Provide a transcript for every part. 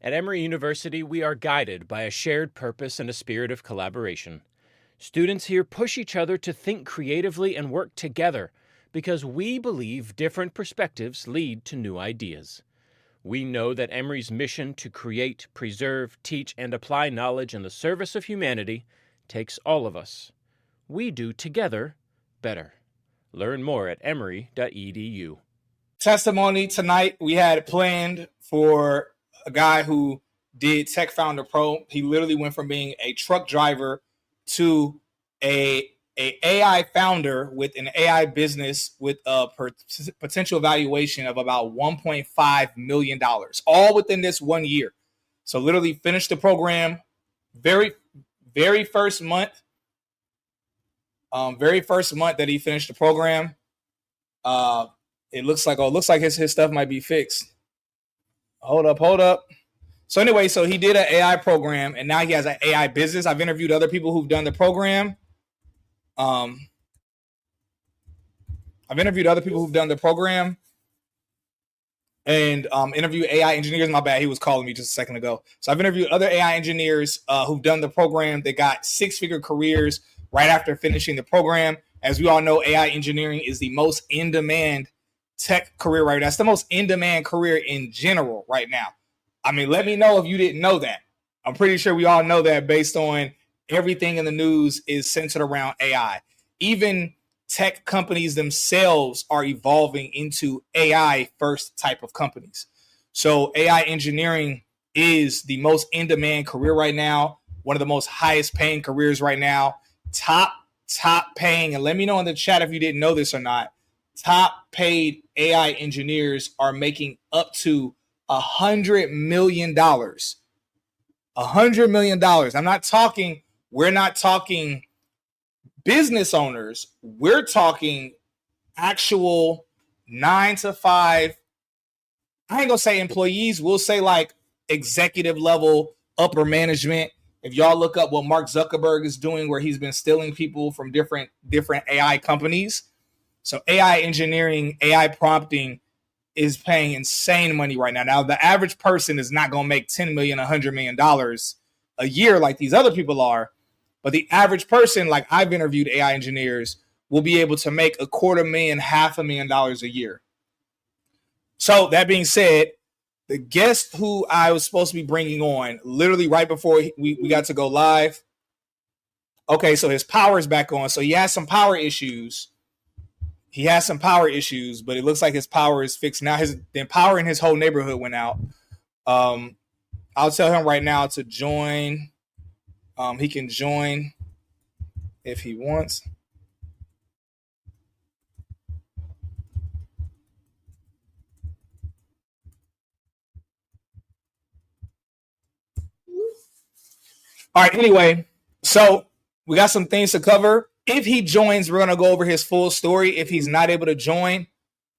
At Emory University, we are guided by a shared purpose and a spirit of collaboration. Students here push each other to think creatively and work together because we believe different perspectives lead to new ideas. We know that Emory's mission to create, preserve, teach, and apply knowledge in the service of humanity takes all of us. We do together better. Learn more at emory.edu. Testimony tonight we had planned for a guy who did Tech Founder Pro. He literally went from being a truck driver to a AI founder with an AI business with a potential valuation of about $1.5 million, all within this 1 year. So literally finished the program very first month. Very first month that he finished the program. It looks like his stuff might be fixed. Hold up. So anyway, so he did an AI program and now he has an AI business. I've interviewed other people who've done the program. And interviewed AI engineers. My bad, he was calling me just a second ago. So I've interviewed other AI engineers who've done the program. They got six-figure careers right after finishing the program. As we all know, AI engineering is the most in-demand tech career right now. That's the most in-demand career in general right now. I mean, let me know if you didn't know that. I'm pretty sure we all know that based on everything in the news is centered around AI. Even tech companies themselves are evolving into AI first type of companies. So AI engineering is the most in-demand career right now, one of the most highest paying careers right now, top paying. And let me know in the chat if you didn't know this or not. Top paid AI engineers are making up to $100 million. $100 million. We're not talking business owners. We're talking actual 9 to 5. I ain't gonna say employees. We'll say like executive level, upper management. If y'all look up what Mark Zuckerberg is doing, where he's been stealing people from different AI companies. So AI engineering, AI prompting is paying insane money right now. Now, the average person is not going to make $10 million, $100 million a year like these other people are. But the average person, like I've interviewed AI engineers, will be able to make $250,000, $500,000 a year. So that being said, the guest who I was supposed to be bringing on, literally right before we got to go live. Okay, so his power is back on. So he has some power issues. But it looks like his power is fixed now. The power in his whole neighborhood went out. I'll tell him right now to join. He can join if he wants. All right, anyway, so we got some things to cover. If he joins, we're going to go over his full story. If he's not able to join,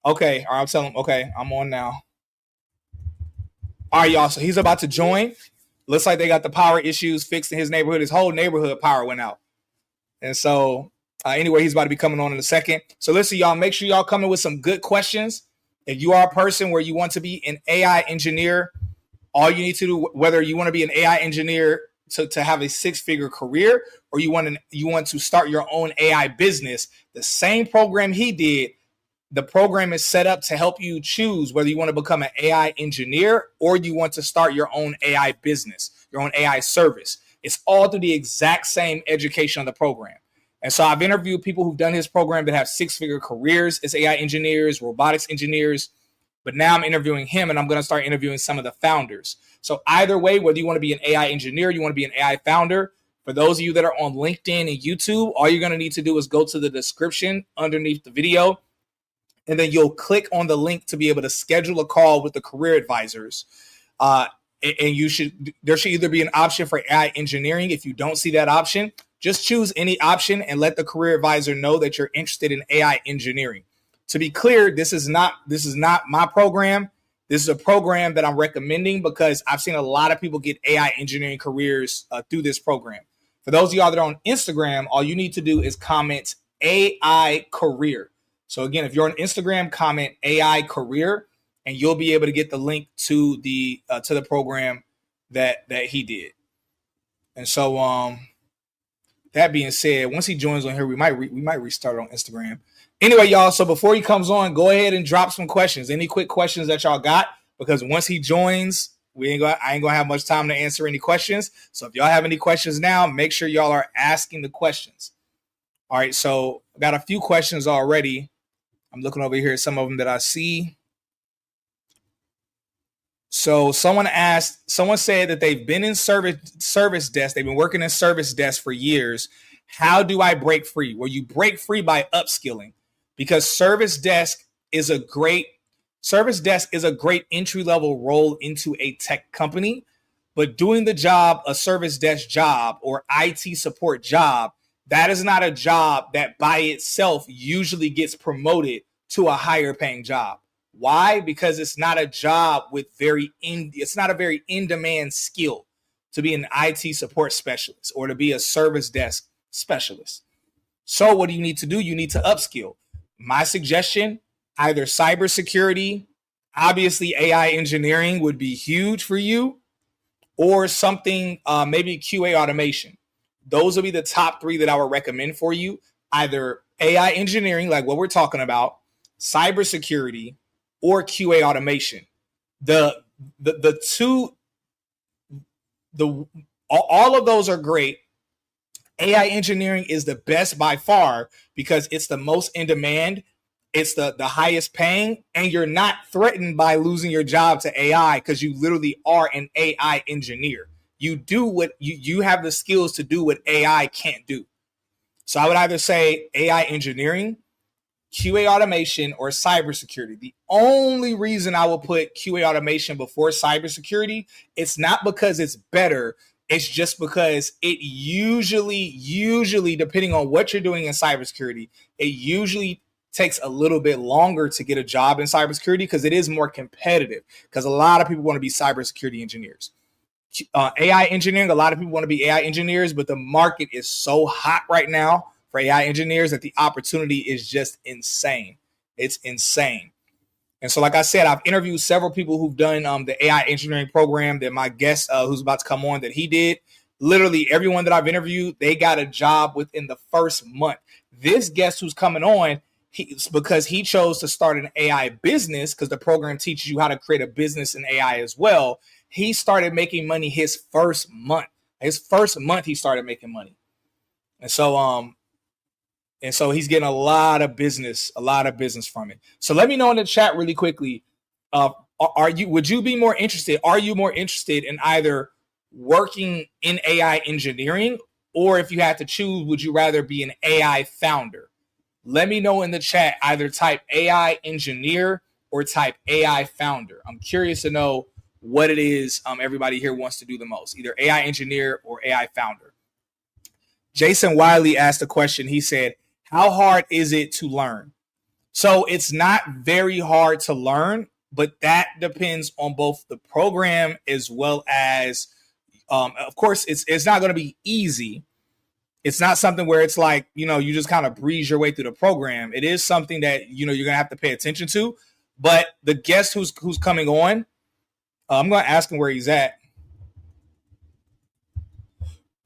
okay, all right, I'll tell him, okay, I'm on now. All right, y'all, so he's about to join. Looks like they got the power issues fixed in his neighborhood. His whole neighborhood power went out. And so anyway, he's about to be coming on in a second. So listen, y'all, make sure y'all come in with some good questions. If you are a person where you want to be an AI engineer, all you need to do, whether you want to be an AI engineer to have a six-figure career, or you want to start your own AI business, the same program he did, the program is set up to help you choose whether you want to become an AI engineer or you want to start your own AI business, your own AI service. It's all through the exact same education of the program. And so I've interviewed people who've done his program that have six-figure careers as AI engineers, robotics engineers, but now I'm interviewing him and I'm going to start interviewing some of the founders. So either way, whether you want to be an AI engineer, you want to be an AI founder, for those of you that are on LinkedIn and YouTube, all you're going to need to do is go to the description underneath the video, and then you'll click on the link to be able to schedule a call with the career advisors. And there should either be an option for AI engineering. If you don't see that option, just choose any option and let the career advisor know that you're interested in AI engineering. To be clear, this is not my program. This is a program that I'm recommending because I've seen a lot of people get AI engineering careers through this program. For those of y'all that are on Instagram, all you need to do is comment AI career. So again, if you're on Instagram, comment AI career, and you'll be able to get the link to the program that he did. And so that being said, once he joins on here, we might restart on Instagram. Anyway, y'all, so before he comes on, go ahead and drop some questions. Any quick questions that y'all got? Because once he joins, I ain't gonna have much time to answer any questions. So if y'all have any questions now, make sure y'all are asking the questions. All right, so I got a few questions already. I'm looking over here at some of them that I see. So someone said that they've been in service desk. They've been working in service desk for years. How do I break free? Well, you break free by upskilling, because service desk is a great entry level role into a tech company. But doing the job, a service desk job or IT support job, that is not a job that by itself usually gets promoted to a higher paying job. Why? Because it's not a job with it's not a very in-demand skill to be an IT support specialist or to be a service desk specialist. So what do you need to do? You need to upskill. My suggestion, either cybersecurity, obviously AI engineering would be huge for you, or something, maybe QA automation. Those will be the top 3 that I would recommend for you. Either AI engineering, like what we're talking about, cybersecurity, or QA automation. All of those are great. AI engineering is the best by far because it's the most in demand. It's the highest paying, and you're not threatened by losing your job to AI because you literally are an AI engineer. You do what you have the skills to do what AI can't do. So I would either say AI engineering, QA automation, or cybersecurity. The only reason I will put QA automation before cybersecurity, it's not because it's better. It's just because it usually, depending on what you're doing in cybersecurity, it usually takes a little bit longer to get a job in cybersecurity because it is more competitive, because a lot of people want to be cybersecurity engineers. AI engineering, a lot of people want to be AI engineers, but the market is so hot right now for AI engineers that the opportunity is just insane. It's insane. And so, like I said, I've interviewed several people who've done the AI engineering program that my guest who's about to come on, that he did. Literally everyone that I've interviewed, they got a job within the first month. This guest who's coming on, because he chose to start an AI business, because the program teaches you how to create a business in AI as well. He started making money his first month. His first month, he started making money. And so he's getting a lot of business from it. So let me know in the chat really quickly. Would you be more interested? Are you more interested in either working in AI engineering, or if you had to choose, would you rather be an AI founder? Let me know in the chat. Either type AI engineer or type AI founder. I'm curious to know what it is everybody here wants to do the most, either AI engineer or AI founder. Jason Wiley asked a question. He said, how hard is it to learn? So it's not very hard to learn, but that depends on both the program as well as, of course, it's not going to be easy. It's not something where it's like, you just kind of breeze your way through the program. It is something that, you're going to have to pay attention to. But the guest who's coming on, I'm going to ask him where he's at.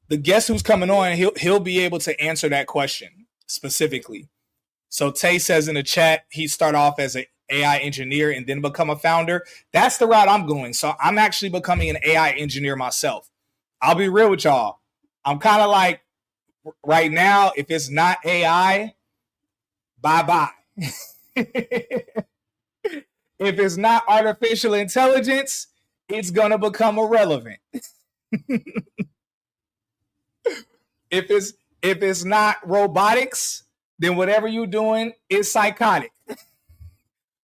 The guest who's coming on, he'll be able to answer that question specifically. So Tay says in the chat, he start off as an AI engineer and then become a founder. That's the route I'm going. So I'm actually becoming an AI engineer myself. I'll be real with y'all. I'm kind of like, right now, if it's not AI, bye-bye. If it's not artificial intelligence, it's going to become irrelevant. If it's not robotics, then whatever you're doing is psychotic.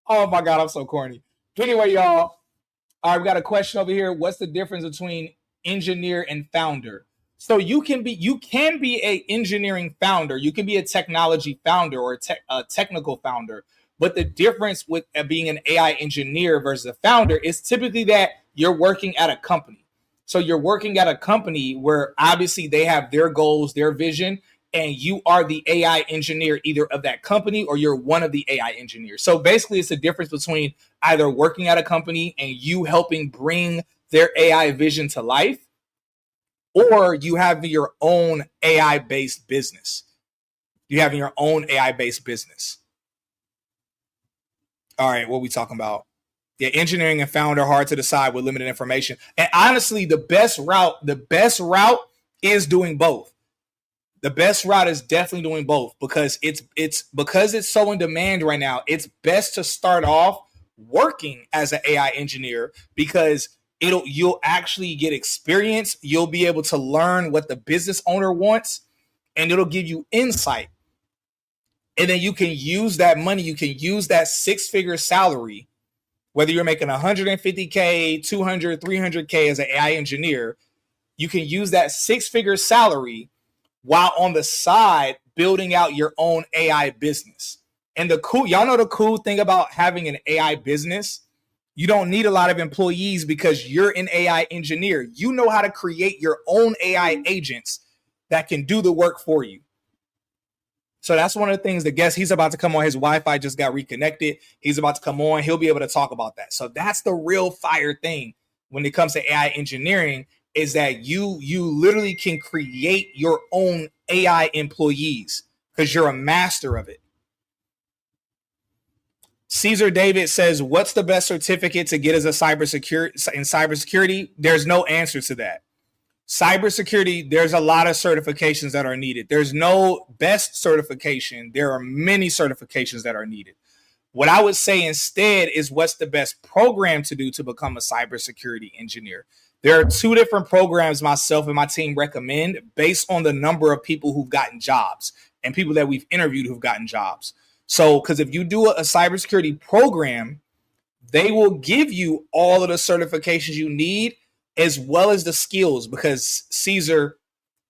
Oh my God, I'm so corny. Anyway, y'all, all right, we got a question over here. What's the difference between engineer and founder? So you can be a engineering founder. You can be a technology founder or a technical founder. But the difference with being an AI engineer versus a founder is typically that you're working at a company. So you're working at a company where obviously they have their goals, their vision, and you are the AI engineer either of that company or you're one of the AI engineers. So basically it's the difference between either working at a company and you helping bring their AI vision to life, or you have your own AI-based business. You having your own AI-based business. All right, what are we talking about? Yeah, engineering and founder hard to decide with limited information. And honestly, the best route is doing both. The best route is definitely doing both because it's so in demand right now. It's best to start off working as an AI engineer because you'll actually get experience. You'll be able to learn what the business owner wants, and it'll give you insight. And then you can use that money. You can use that 6-figure salary, whether you're making 150K, 200, 300K as an AI engineer. You can use that 6-figure salary while on the side building out your own AI business. And y'all know the cool thing about having an AI business, you don't need a lot of employees because you're an AI engineer. You know how to create your own AI agents that can do the work for you. So that's one of the things. The guest, he's about to come on. His Wi-Fi just got reconnected. He's about to come on. He'll be able to talk about that. So that's the real fire thing when it comes to AI engineering, is that you literally can create your own AI employees because you're a master of it. Caesar David says, what's the best certificate to get as a cybersecurity? There's no answer to that. Cybersecurity, there's a lot of certifications that are needed. There's no best certification. There are many certifications that are needed. What I would say instead is, what's the best program to do to become a cybersecurity engineer? There are 2 different programs myself and my team recommend based on the number of people who've gotten jobs and people that we've interviewed who've gotten jobs. So, because if you do a cybersecurity program, they will give you all of the certifications you need as well as the skills, because Caesar,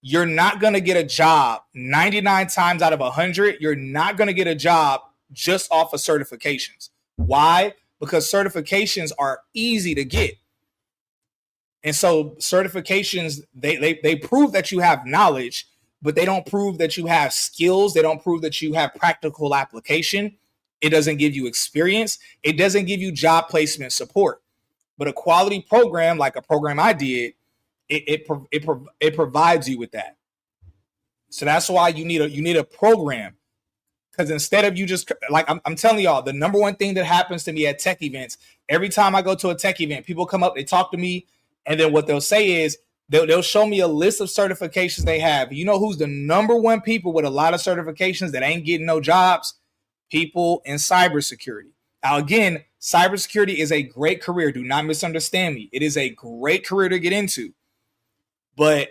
you're not going to get a job 99 times out of 100. You're not going to get a job just off of certifications. Why? Because certifications are easy to get. And so certifications, they prove that you have knowledge, but they don't prove that you have skills. They don't prove that you have practical application. It doesn't give you experience. It doesn't give you job placement support. But a quality program, like a program I did, it provides you with that. So that's why you need a program. Because instead of you just, like I'm telling y'all, the number one thing that happens to me at tech events, every time I go to a tech event, people come up, they talk to me, and then what they'll say is they'll show me a list of certifications they have. You know who's the number one people with a lot of certifications that ain't getting no jobs? People in cybersecurity. Now, again, cybersecurity is a great career. Do not misunderstand me. It is a great career to get into. But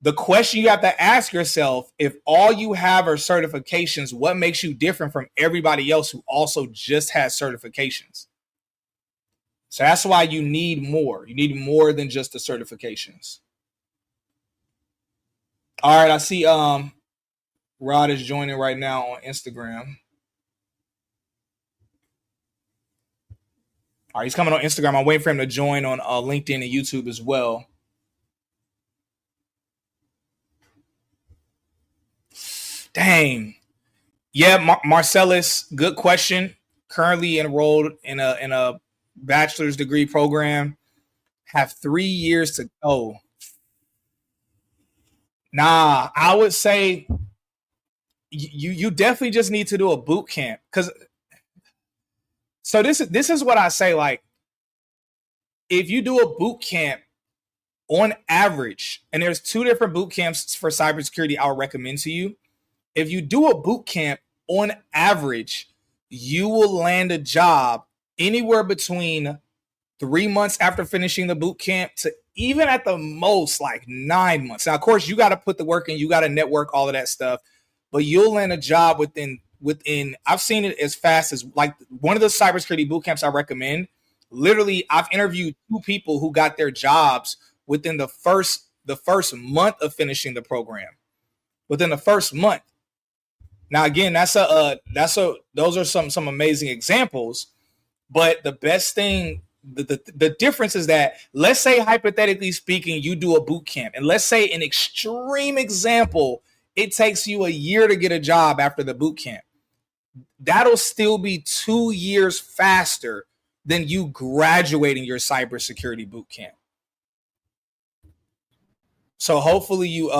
the question you have to ask yourself, if all you have are certifications, what makes you different from everybody else who also just has certifications? So that's why you need more. You need more than just the certifications. All right, I see Rod is joining right now on Instagram. All right, he's coming on Instagram. I'm waiting for him to join on LinkedIn and YouTube as well. Dang. Yeah, Marcellus, good question. Currently enrolled in a bachelor's degree program. Have 3 years to go. Nah, I would say you definitely just need to do a boot camp. So this is what I say. Like, if you do a boot camp, on average, and there's 2 different boot camps for cybersecurity I'll recommend to you. If you do a boot camp, on average, you will land a job anywhere between 3 months after finishing the boot camp to even at the most like 9 months. Now, of course, you got to put the work in, you got to network, all of that stuff, but you'll land a job within. I've seen it as fast as, like, one of the cybersecurity boot camps I recommend. Literally, I've interviewed 2 people who got their jobs within the first month of finishing the program. Within the first month. Now, again, those are some amazing examples. But the best thing, the difference is that, let's say, hypothetically speaking, you do a boot camp, and let's say, an extreme example, it takes you a year to get a job after the boot camp. That'll still be 2 years faster than you graduating your cybersecurity boot camp. So hopefully you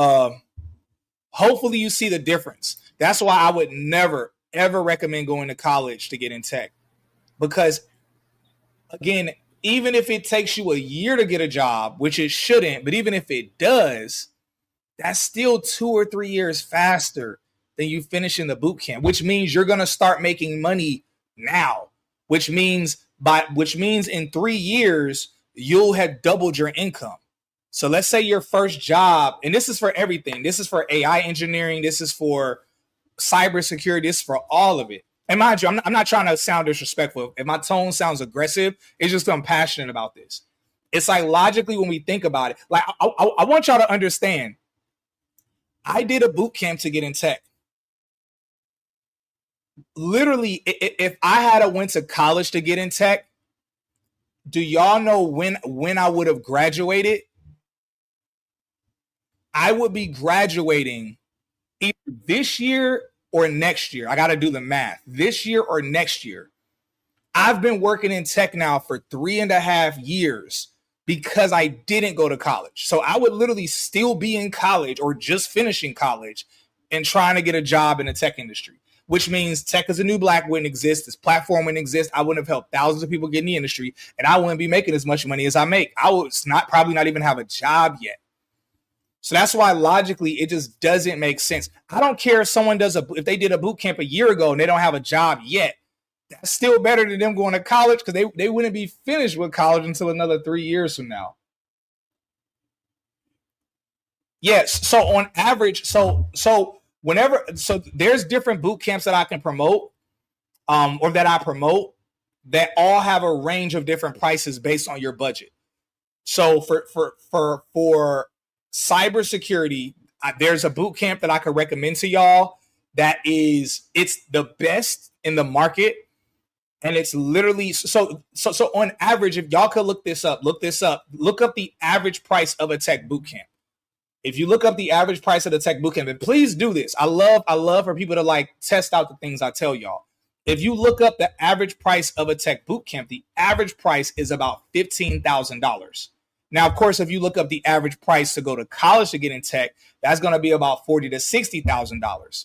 see the difference. That's why I would never ever recommend going to college to get in tech, because again, even if it takes you a year to get a job, which it shouldn't, but even if it does, that's still 2 or 3 years faster than you finishing the boot camp, which means you're going to start making money now, which means in 3 years you'll have doubled your income. So let's say your first job, and this is for everything. This is for AI engineering. This is for cybersecurity. This is for all of it. And mind you, I'm not trying to sound disrespectful. If my tone sounds aggressive, it's just I'm passionate about this. It's like logically when we think about it, like I want y'all to understand. I did a boot camp to get in tech. Literally, if I had went to college to get in tech, do y'all know when I would have graduated? I would be graduating either this year or next year. I got to do the math. This year or next year. I've been working in tech now for 3.5 years because I didn't go to college. So I would literally still be in college or just finishing college and trying to get a job in the tech industry, which means tech as a new black wouldn't exist. This platform wouldn't exist. I wouldn't have helped thousands of people get in the industry, and I wouldn't be making as much money as I make. I would probably not even have a job yet. So that's why logically it just doesn't make sense. I don't care if they did a boot camp a year ago and they don't have a job yet. That's still better than them going to college, because they wouldn't be finished with college until another 3 years from now. Yes. So on average, there's different boot camps that I can promote, or that I promote, that all have a range of different prices based on your budget. So for cybersecurity, there's a boot camp that I could recommend to y'all it's the best in the market. And it's literally so on average, if y'all could look up the average price of a tech boot camp. If you look up the average price of the tech boot camp, and please do this. I love for people to like test out the things I tell y'all. If you look up the average price of a tech boot camp, the average price is about $15,000. Now, of course, if you look up the average price to go to college to get in tech, that's going to be about $40,000 to $60,000.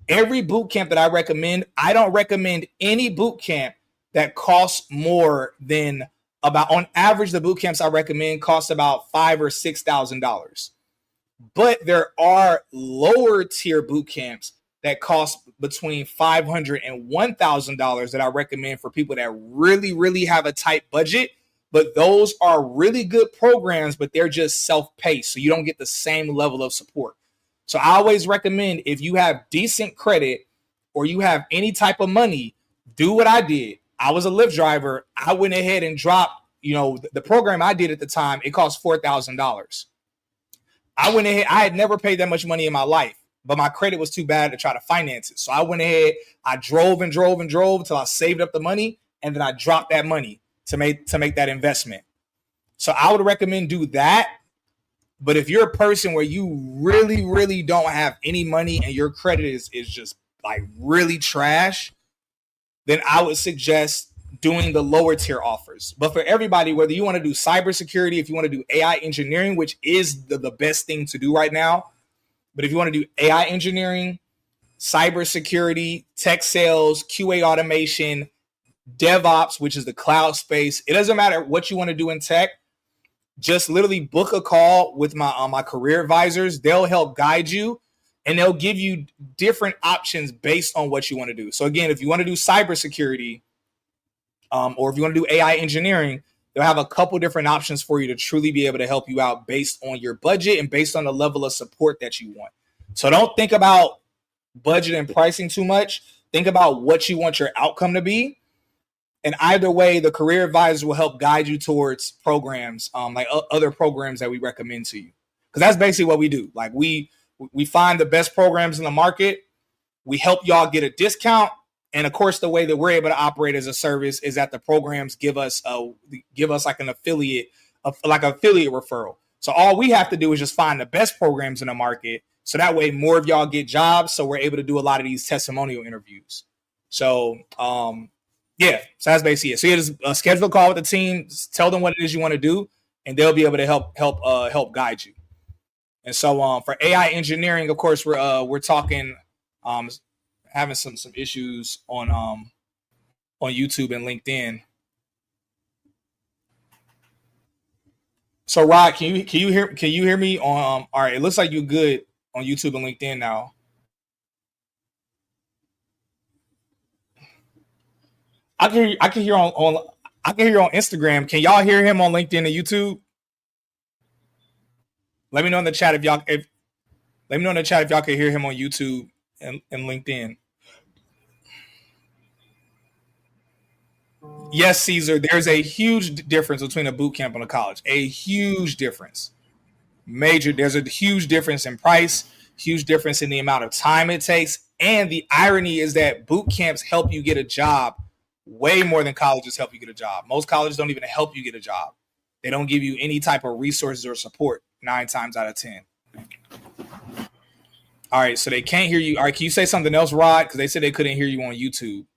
Every boot camp that I recommend, I don't recommend any boot camp that costs more than on average, the boot camps I recommend cost about $5,000 or $6,000. But there are lower tier boot camps that cost between $500 and $1,000 that I recommend for people that really, really have a tight budget. But those are really good programs, but they're just self-paced, so you don't get the same level of support. So I always recommend, if you have decent credit or you have any type of money, do what I did. I was a Lyft driver. I went ahead and dropped, the program I did at the time, it cost $4,000. I went ahead. I had never paid that much money in my life, but my credit was too bad to try to finance it. So I went ahead, I drove and drove and drove until I saved up the money, and then I dropped that money to make that investment. So I would recommend do that. But if you're a person where you really, really don't have any money and your credit is just like really trash, then I would suggest doing the lower tier offers. But for everybody, whether you want to do cybersecurity, if you want to do AI engineering, which is the best thing to do right now, but if you want to do AI engineering, cybersecurity, tech sales, QA automation, DevOps, which is the cloud space, it doesn't matter what you want to do in tech. Just literally book a call with my career advisors. They'll help guide you, and they'll give you different options based on what you want to do. So again, if you want to do cybersecurity, or if you want to do AI engineering, they'll have a couple different options for you to truly be able to help you out based on your budget and based on the level of support that you want. So don't think about budget and pricing too much. Think about what you want your outcome to be. And either way, the career advisors will help guide you towards programs, like other programs that we recommend to you. Because that's basically what we do. Like we find the best programs in the market. We help y'all get a discount. And of course, the way that we're able to operate as a service is that the programs give us like an affiliate referral. So all we have to do is just find the best programs in the market. So that way more of y'all get jobs. So we're able to do a lot of these testimonial interviews. So, yeah, so that's basically it. So you just schedule a call with the team, tell them what it is you want to do, and they'll be able to help guide you. And so for AI engineering, of course, we're talking having some issues on YouTube and LinkedIn. So Rod, can you hear me on all right, it looks like you're good on YouTube and LinkedIn now. I can hear on I can hear on Instagram. Can y'all hear him on LinkedIn and YouTube? Let me know in the chat if y'all can hear him on YouTube and LinkedIn. Yes, Caesar, there's a huge difference between a boot camp and a college. A huge difference. There's a huge difference in price, huge difference in the amount of time it takes. And the irony is that boot camps help you get a job way more than colleges help you get a job. Most colleges don't even help you get a job. They don't give you any type of resources or support 9 times out of 10. All right, so they can't hear you. All right, can you say something else, Rod? Because they said they couldn't hear you on YouTube.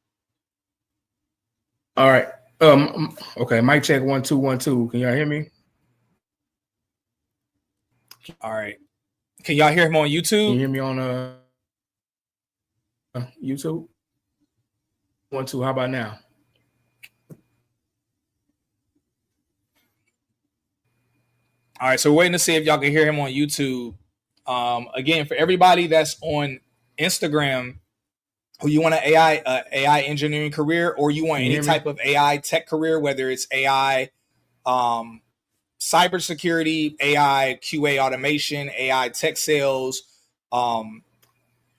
All right. Okay, mic check 1 2 1 2. Can y'all hear me? All right. Can y'all hear him on YouTube? Can you hear me on YouTube? 1 2. How about now? All right, so we're waiting to see if y'all can hear him on YouTube. Again, for everybody that's on Instagram, who you want an AI engineering career, or you want any type of AI tech career, whether it's AI cybersecurity, AI QA automation, AI tech sales,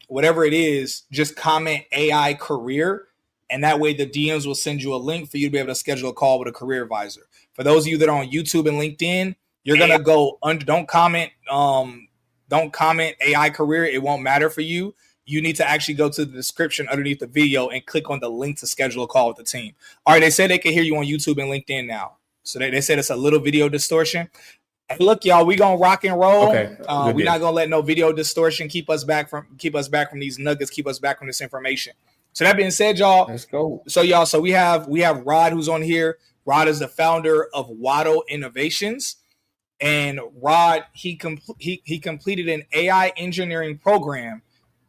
whatever it is, just comment AI career. And that way the DMs will send you a link for you to be able to schedule a call with a career advisor. For those of you that are on YouTube and LinkedIn, you're going to go under, don't comment AI career. It won't matter for you. You need to actually go to the description underneath the video and click on the link to schedule a call with the team. All right, they said they can hear you on YouTube and LinkedIn now. So they said it's a little video distortion. Hey, look, y'all, we gonna rock and roll. Okay, we're not gonna let no video distortion keep us back from these nuggets, keep us back from this information. So that being said, y'all, let's go. So we have Rod who's on here. Rod is the founder of Waddle Innovations, and Rod he completed an AI engineering program.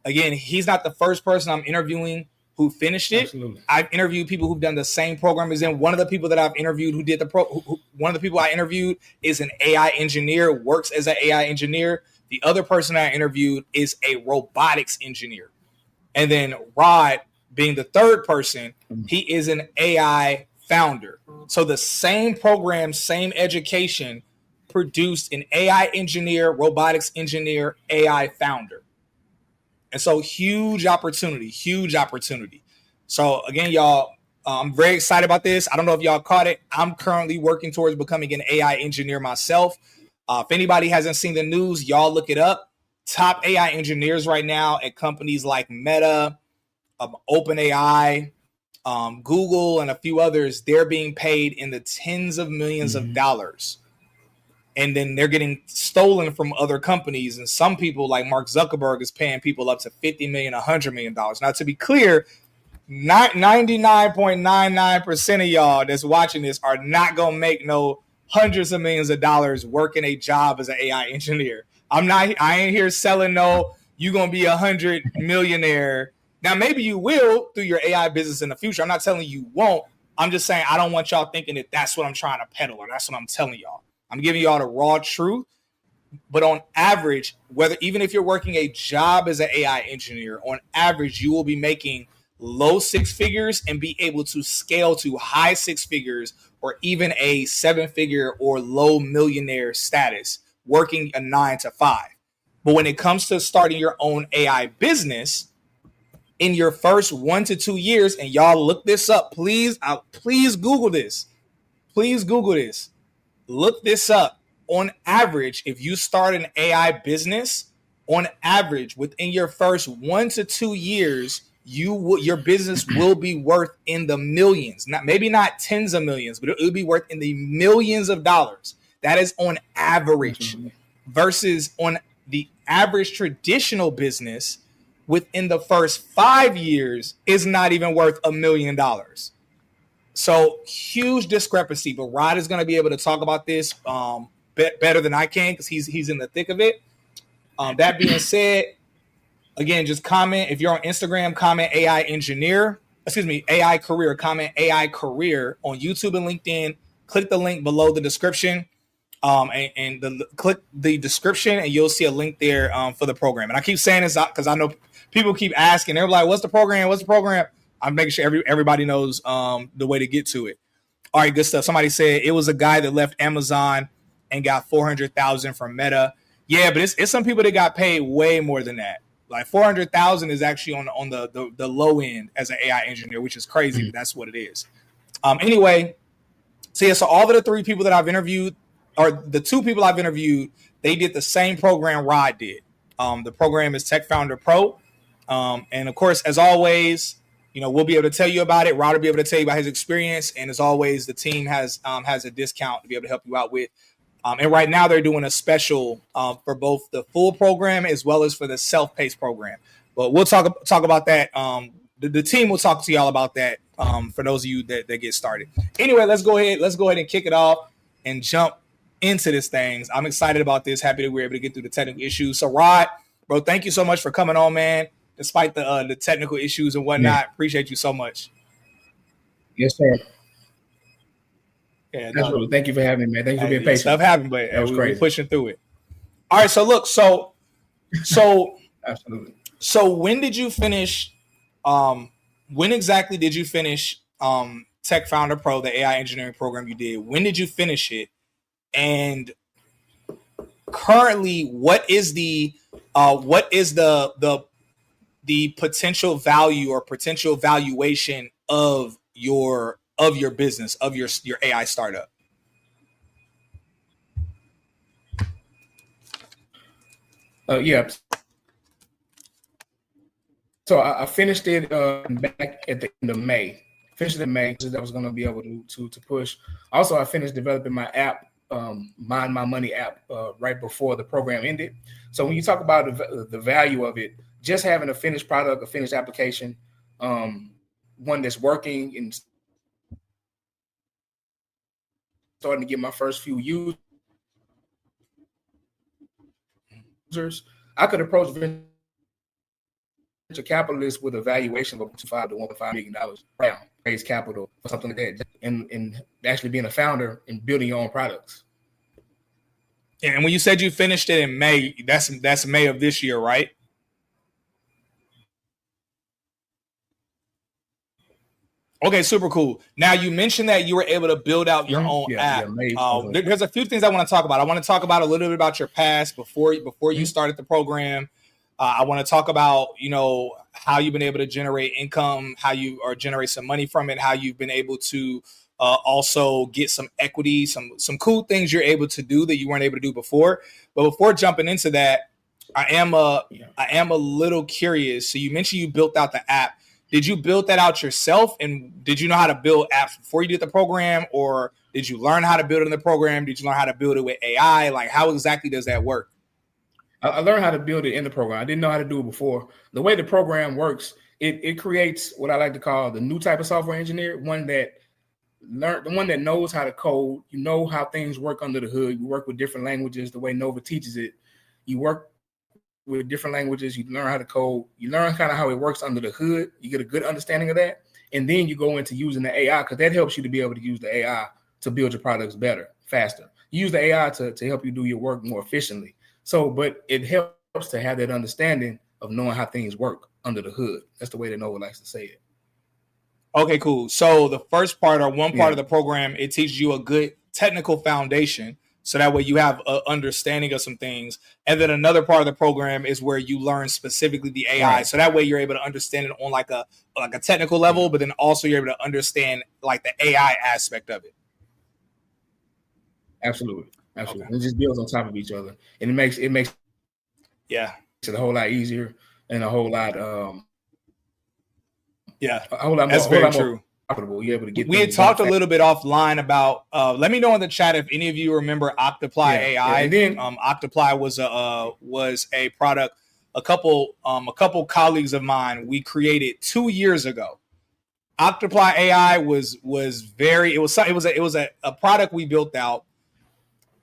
Again, he's not the first person I'm interviewing who finished it. Absolutely. I've interviewed people who've done the same program as him. One of the people that I've interviewed who did one of the people I interviewed is an AI engineer, works as an AI engineer. The other person I interviewed is a robotics engineer. And then Rod, being the third person, he is an AI founder. So the same program, same education produced an AI engineer, robotics engineer, AI founder. And so huge opportunity. So again, y'all, I'm very excited about this. I don't know if y'all caught it. I'm currently working towards becoming an AI engineer myself. If anybody hasn't seen the news, y'all look it up. Top AI engineers right now at companies like Meta, OpenAI, Google, and a few others, they're being paid in the tens of millions of dollars. And then they're getting stolen from other companies. And some people like Mark Zuckerberg is paying people up to $50 million, $100 million. Now, to be clear, 99.99% of y'all that's watching this are not going to make no hundreds of millions of dollars working a job as an AI engineer. I ain't here selling no, you're going to be 100 millionaire. Now, maybe you will through your AI business in the future. I'm not telling you won't. I'm just saying I don't want y'all thinking that that's what I'm trying to peddle or that's what I'm telling y'all. I'm giving y'all the raw truth, but on average, even if you're working a job as an AI engineer, on average, you will be making low 6 figures and be able to scale to high 6 figures or even a 7-figure or low millionaire status working a 9 to 5. But when it comes to starting your own AI business, in your first 1 to 2 years, and y'all look this up, please Google this. Look this up. On average, if you start an AI business, on average, within your first 1 to 2 years, your business will be worth in the millions. Maybe not tens of millions, but it will be worth in the millions of dollars. That is on average. Versus on the average traditional business, within the first 5 years, is not even worth $1 million. So huge discrepancy, but Rod is going to be able to talk about this better than I can because he's in the thick of it. That being said, again, just comment. If you're on Instagram, comment AI engineer. Excuse me, AI career. Comment AI career on YouTube and LinkedIn. Click the link below the description. Click the description and you'll see a link there for the program. And I keep saying this because I know people keep asking. They're like, "What's the program? What's the program?" I'm making sure everybody knows the way to get to it. All right, good stuff. Somebody said it was a guy that left Amazon and got 400,000 from Meta. Yeah, but it's some people that got paid way more than that. Like 400,000 is actually on the low end as an AI engineer, which is crazy, but that's what it is. Anyway, so yeah, so all of the three people that I've interviewed, or the two people I've interviewed, they did the same program Rod did. The program is Tech Founder Pro. And of course, as always, we'll be able to tell you about it. Rod will be able to tell you about his experience. And as always, the team has a discount to be able to help you out with. And right now they're doing a special for both the full program as well as for the self-paced program. But we'll talk about that. The team will talk to y'all about that for those of you that get started. Anyway, let's go ahead and kick it off and jump into this thing. I'm excited about this. Happy that we're able to get through the technical issues. So Rod, bro, thank you so much for coming on, man. Despite the technical issues and whatnot, appreciate you so much. Yes, sir. Yeah, absolutely. Thank you for having me, man. Thank you for being patient. Stuff happened, but we're pushing through it. All right, so look, so absolutely. So when did you finish? When exactly did you finish Tech Founder Pro, the AI engineering program you did? When did you finish it? And currently, what is the potential value or potential valuation of your business, of your AI startup? Yeah. So I finished it back at the end of May. Finished it in May, so that I was going to be able to push. Also, I finished developing my app, Mind My Money app, right before the program ended. So when you talk about the value of it, just having a finished product, a finished application, one that's working and starting to get my first few users, I could approach venture capitalists with a valuation of $5 to $1.5 million around raise capital for something like that, and actually being a founder and building your own products. And when you said you finished it in May, that's May of this year, right? Okay, super cool. Now, you mentioned that you were able to build out your own app. There's a few things I want to talk about. I want to talk about a little bit about your past before you started the program. I want to talk about, how you've been able to generate income, how you or generate some money from it, how you've been able to also get some equity, some cool things you're able to do that you weren't able to do before. But before jumping into that, I am a little curious. So you mentioned you built out the app. Did you build that out yourself? And did you know how to build apps before you did the program? Or did you learn how to build it in the program? Did you learn how to build it with AI? Like, how exactly does that work? I learned how to build it in the program. I didn't know how to do it before. The way the program works, it creates what I like to call the new type of software engineer, the one that knows how to code. You know how things work under the hood. You work with different languages the way Nova teaches it. You work with different languages. You learn how to code. You learn kind of how it works under the hood. You get a good understanding of that. And then you go into using the AI, because that helps you to be able to use the AI to build your products better, faster. You use the AI to help you do your work more efficiently. So, but it helps to have that understanding of knowing how things work under the hood. That's the way that Nova likes to say it. Okay, cool. So the first part or one part of the program, it teaches you a good technical foundation. So that way you have an understanding of some things. And then another part of the program is where you learn specifically the AI. Right. So that way you're able to understand it on like a technical level, but then also you're able to understand like the AI aspect of it. Absolutely. Okay. It just builds on top of each other. And it makes it a whole lot easier and a whole lot a whole lot more, that's very true. Profitable. You're able to get. We had talked a little bit offline about. Let me know in the chat if any of you remember Octoply AI. Yeah. And then Octoply was a product. A couple colleagues of mine we created 2 years ago. Octoply AI was a product we built out.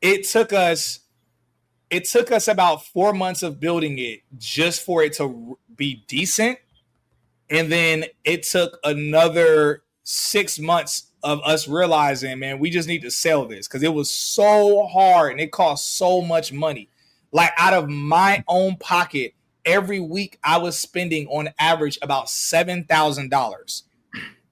It took us it took us about 4 months of building it just for it to be decent. And then it took another 6 months of us realizing, man, we just need to sell this because it was so hard and it cost so much money. Like out of my own pocket, every week I was spending on average about $7,000.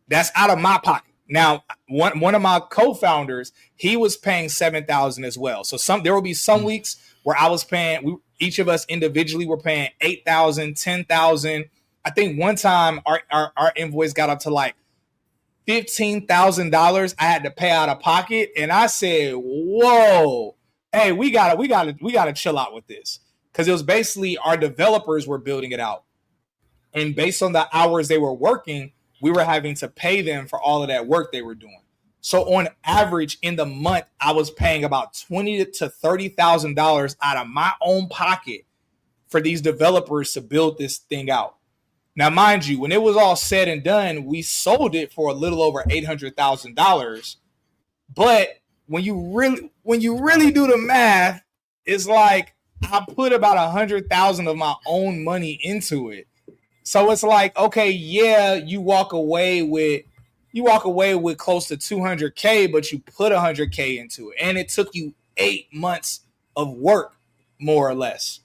That's out of my pocket. Now, one of my co-founders, he was paying $7,000 as well. So there will be some weeks where I was paying. Each of us individually were paying $8,000, $10,000. I think one time our invoice got up to like $15,000. I had to pay out of pocket, and I said, "Whoa, hey, we gotta chill out with this," because it was basically our developers were building it out, and based on the hours they were working, we were having to pay them for all of that work they were doing. So on average, in the month, I was paying about $20,000 to $30,000 out of my own pocket for these developers to build this thing out. Now, mind you, when it was all said and done, we sold it for a little over $800,000. But when you really do the math, it's like I put about $100,000 of my own money into it. So it's like, okay, yeah, you walk away with close to $200K, but you put $100K into it, and it took you 8 months of work, more or less.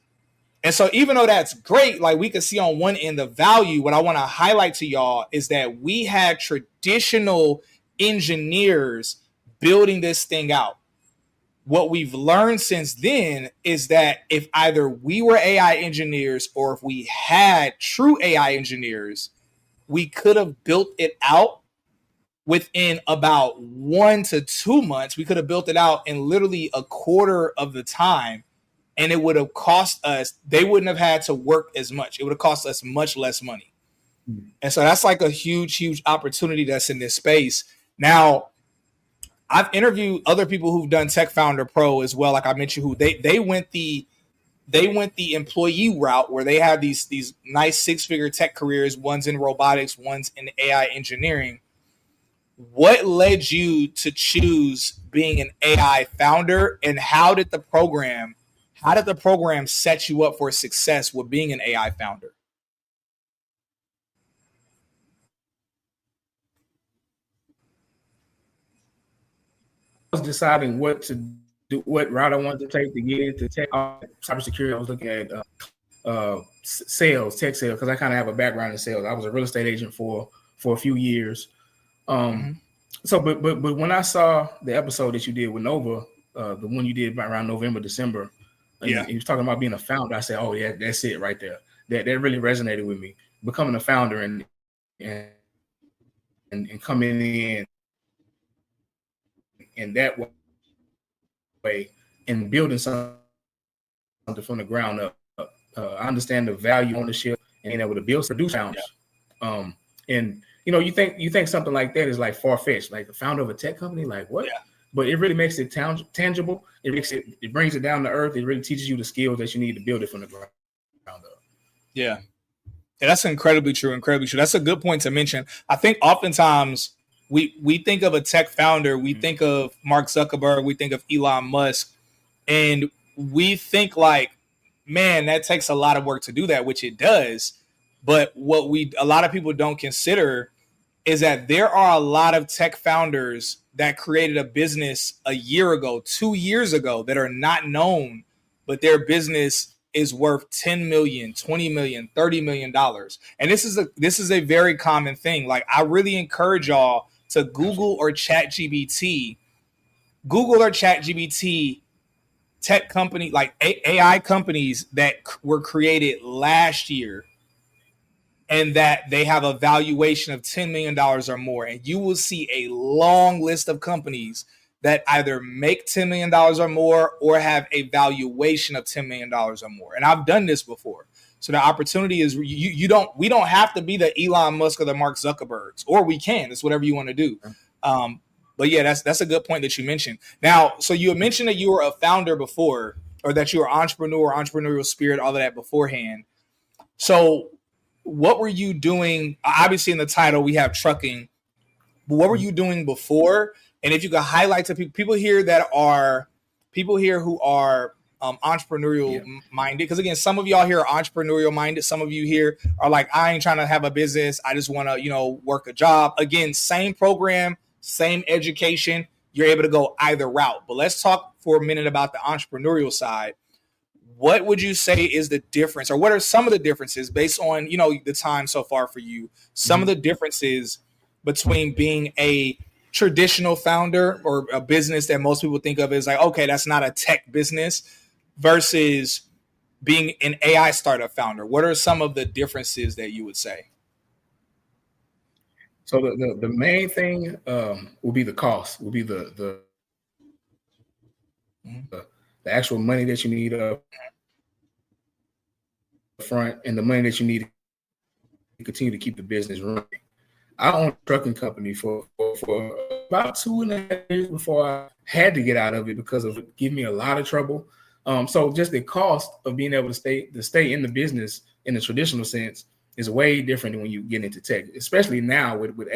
And so even though that's great, like we can see on one end the value, what I want to highlight to y'all is that we had traditional engineers building this thing out. What we've learned since then is that if either we were AI engineers or if we had true AI engineers, we could have built it out within about 1 to 2 months. We could have built it out in literally a quarter of the time. And it would have cost us, they wouldn't have had to work as much. It would have cost us much less money. And so that's like a huge, huge opportunity that's in this space. Now, I've interviewed other people who've done Tech Founder Pro as well. Like I mentioned, who they went the employee route where they have these nice 6-figure tech careers. One's in robotics, one's in AI engineering. What led you to choose being an AI founder, and how did the program set you up for success with being an AI founder? I was deciding what to do, what route I wanted to take to get into tech, cybersecurity. I was looking at sales, tech sales, because I kind of have a background in sales. I was a real estate agent for a few years. So, but when I saw the episode that you did with Nova, the one you did around November, December, and he was talking about being a founder, I said, "Oh yeah, that's it right there." That really resonated with me. Becoming a founder and coming in that way and building something from the ground up. I understand the value ownership and being able to produce founders. And you think something like that is like far-fetched, like the founder of a tech company, like what? Yeah. But it really makes it tangible. It brings it down to earth. It really teaches you the skills that you need to build it from the ground up. Yeah. Yeah, that's incredibly true. Incredibly true. That's a good point to mention. I think oftentimes we think of a tech founder, we think of Mark Zuckerberg, we think of Elon Musk, and we think like, man, that takes a lot of work to do that, which it does. But what a lot of people don't consider is that there are a lot of tech founders that created a business a year ago, 2 years ago, that are not known, but their business is worth $10 million, $20 million, $30 million. And this is a very common thing. Like, I really encourage y'all to Google or ChatGPT tech company, like AI companies that were created last year and that they have a valuation of $10 million or more. And you will see a long list of companies that either make $10 million or more or have a valuation of $10 million or more. And I've done this before. So the opportunity is we don't have to be the Elon Musk or the Mark Zuckerbergs, or we can. It's whatever you want to do. But yeah, that's a good point that you mentioned. Now, so you mentioned that you were a founder before, or that you were entrepreneurial spirit, all of that beforehand. So what were you doing? Obviously in the title we have trucking, but what were you doing before? And if you could highlight to people here who are entrepreneurial minded. Because again, some of y'all here are entrepreneurial minded. Some of you here are like, I ain't trying to have a business. I just want to, work a job. Again, same program, same education. You're able to go either route. But let's talk for a minute about the entrepreneurial side. What would you say is the difference, or what are some of the differences based on, the time so far for you? Some of the differences between being a traditional founder or a business that most people think of as like, okay, that's not a tech business, versus being an AI startup founder. What are some of the differences that you would say? So the main thing will be the cost, will be the actual money that you need up front, and the money that you need to continue to keep the business running. I owned a trucking company for about 2.5 years before I had to get out of it because of it giving me a lot of trouble. So just the cost of being able to stay in the business in the traditional sense is way different than when you get into tech, especially now with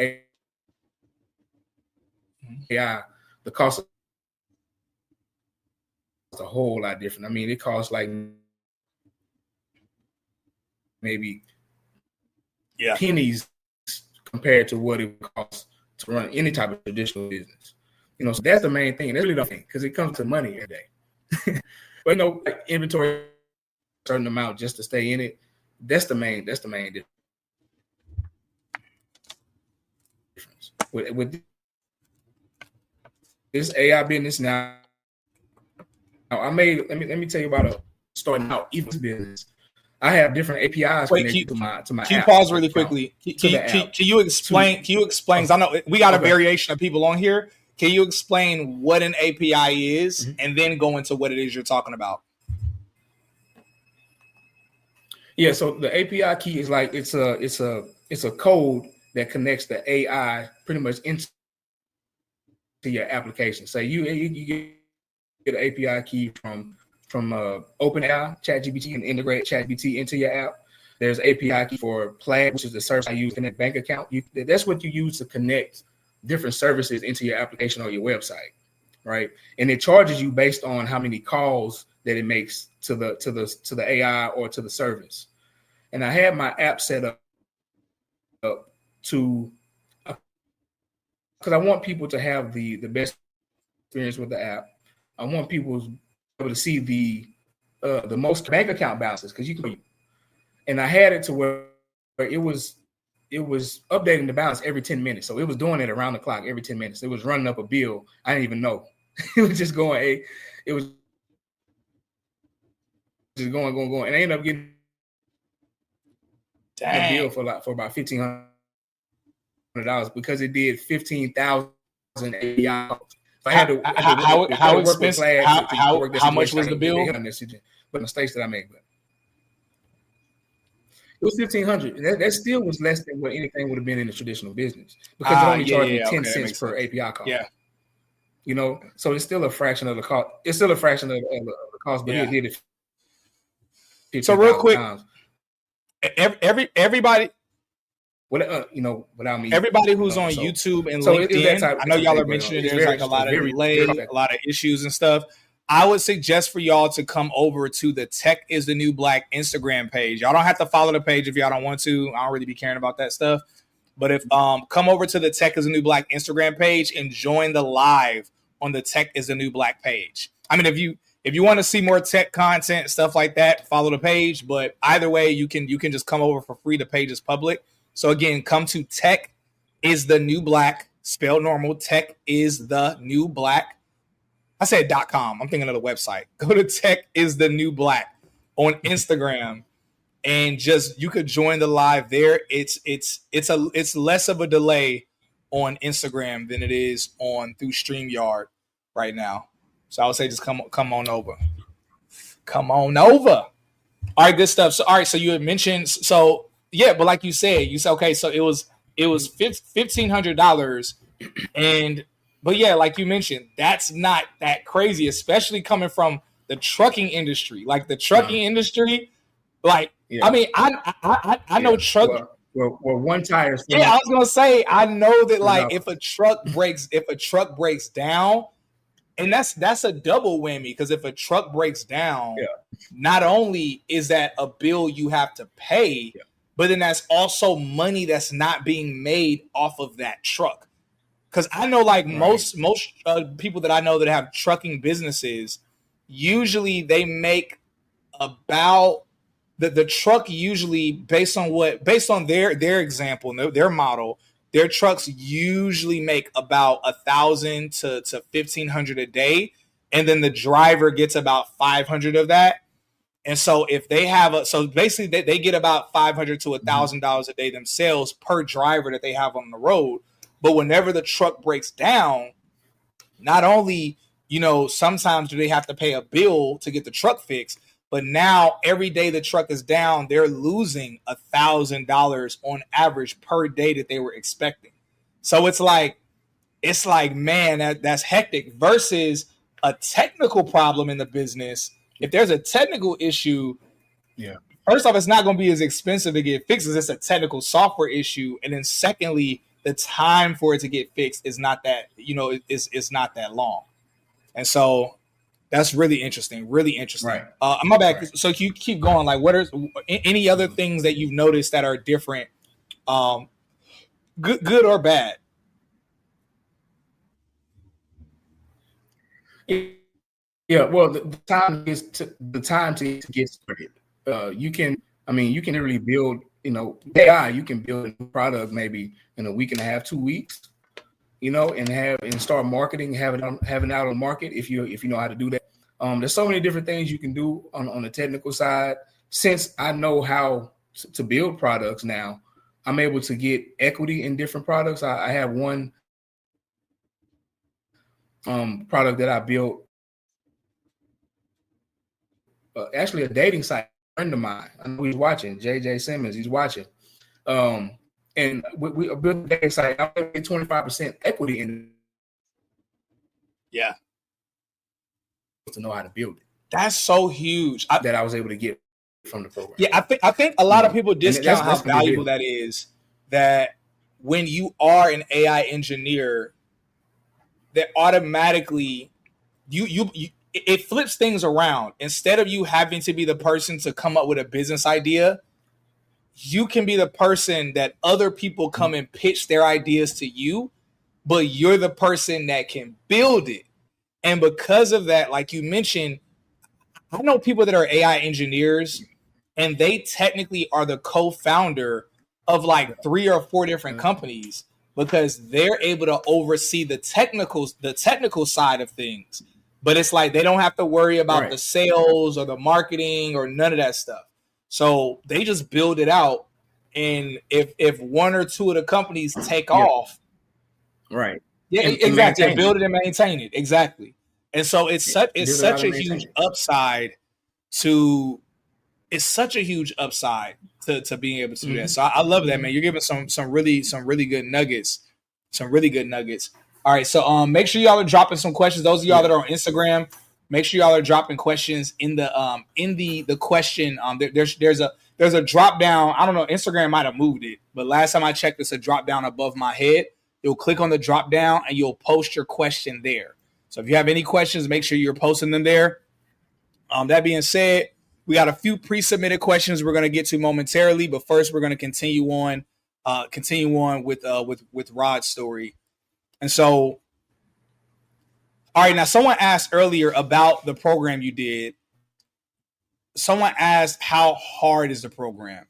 AI. The cost is a whole lot different. I mean, it costs like maybe pennies compared to what it costs to run any type of traditional business. So that's the main thing. That's really the thing, because it comes to money every day. But inventory a certain amount just to stay in it. That's the main difference. With this AI business now, let me tell you about starting out even business. I have different APIs connected to my Can you app pause really quickly? Can you explain? Because I know we got a variation of people on here. Can you explain what an API is, and then go into what it is you're talking about? Yeah, so the API key is like it's a code that connects the AI pretty much into your application. So you get an API key from OpenAI, ChatGPT, and integrate ChatGPT into your app. There's API key for Plaid, which is the service I use to connect bank account. That's what you use to connect different services into your application or your website, right? And it charges you based on how many calls that it makes to the AI or to the service. And I had my app set up to, because I want people to have the best experience with the app. I want people to be able to see the most bank account balances, because you can. And I had it to where it was updating the balance every 10 minutes. So it was doing it around the clock every 10 minutes. It was running up a bill. I didn't even know. It was just going. It was just going. And I ended up getting a bill for about $1,500 because it did 15,000 API calls. So I had to how expensive? How much was the bill? But mistakes that I made. But it was $1,500. That still was less than what anything would have been in the traditional business, because it only charged me 10 cents per API call. Yeah. So it's still a fraction of the cost. It's still a fraction of the cost, but it did it. So real quick, everybody. Without me, everybody who's on YouTube and LinkedIn, I know y'all are mentioning there's like a lot of delay, a lot of issues and stuff. I would suggest for y'all to come over to the Tech is the New Black Instagram page. Y'all don't have to follow the page if y'all don't want to. I don't really be caring about that stuff. But if come over to the Tech is the New Black Instagram page and join the live on the Tech is the New Black page. I mean, if you want to see more tech content, stuff like that, follow the page. But either way, you can just come over for free. The page is public. So again, come to Tech is the New Black, spelled normal. Tech is the New Black. I said .com. I'm thinking of the website. Go to Tech is the New Black on Instagram, and you could join the live there. It's less of a delay on Instagram than it is through StreamYard right now. So I would say just come on over. Come on over. All right, good stuff. So so you had mentioned but like you said okay, so it was $1,500, but yeah, like you mentioned, that's not that crazy, especially coming from the trucking industry. Like the trucking industry, I mean, I know truck. Well, one tire. Yeah, I was gonna say, I know that if a truck breaks down, And that's a double whammy, because if a truck breaks down, Yeah. not only is that a bill you have to pay, Yeah. but then that's also money that's not being made off of that truck. Because I know, like, most people that I know that have trucking businesses, usually they make about the truck, usually based on their example, their model, their trucks usually make about 1,000 to 1,500 a day, and then the driver gets about 500 of that. And so if they have so basically they get about $500 to $1,000 a day themselves per driver that they have on the road. But whenever the truck breaks down, not only, sometimes do they have to pay a bill to get the truck fixed, but now every day the truck is down, they're losing $1,000 on average per day that they were expecting. So it's like, man, that's hectic, versus a technical problem in the business. If there's a technical issue, first off, it's not going to be as expensive to get fixed as it's a technical software issue. And then secondly, the time for it to get fixed is not that, it's not that long. And so that's really interesting. Really interesting. Right. My bad. Right. So you keep going. Like, what are any other things that you've noticed that are different, good or bad? Yeah. Well, the time to get started. You can literally build, AI. You can build a product maybe in a week and a half, 2 weeks. And start marketing, have it out on the market if you know how to do that. There's so many different things you can do on the technical side. Since I know how to build products now, I'm able to get equity in different products. I have one product that I built, actually a dating site. A friend of mine, I know he's watching, JJ Simmons, he's watching. And we built a dating site. I get 25% equity in it. Yeah. To know how to build it. That's so huge. That I was able to get from the program. Yeah, I think a lot of people discount how valuable that is. That when you are an AI engineer, that automatically it flips things around. Instead of you having to be the person to come up with a business idea, you can be the person that other people come and pitch their ideas to you, but you're the person that can build it. And because of that, like you mentioned, I know people that are AI engineers, and they technically are the co-founder of like 3 or 4 different companies, because they're able to oversee the technical side of things. But it's like they don't have to worry about the sales or the marketing or none of that stuff. So they just build it out. And if 1 or 2 of the companies take off, right. Yeah, exactly. And build it and maintain it. Exactly. And so it's such a huge upside to being able to do that. So I love that, man. You're giving some really good nuggets. All right. So make sure y'all are dropping some questions. Those of y'all that are on Instagram, make sure y'all are dropping questions in the question. There's a drop down. I don't know. Instagram might have moved it, but last time I checked, it's a drop down above my head. You'll click on the drop down and you'll post your question there. So if you have any questions, make sure you're posting them there. That being said, we got a few pre-submitted questions we're going to get to momentarily, but first we're going to continue on with Rod's story. And so, all right, now someone asked earlier about the program you did. Someone asked, how hard is the program?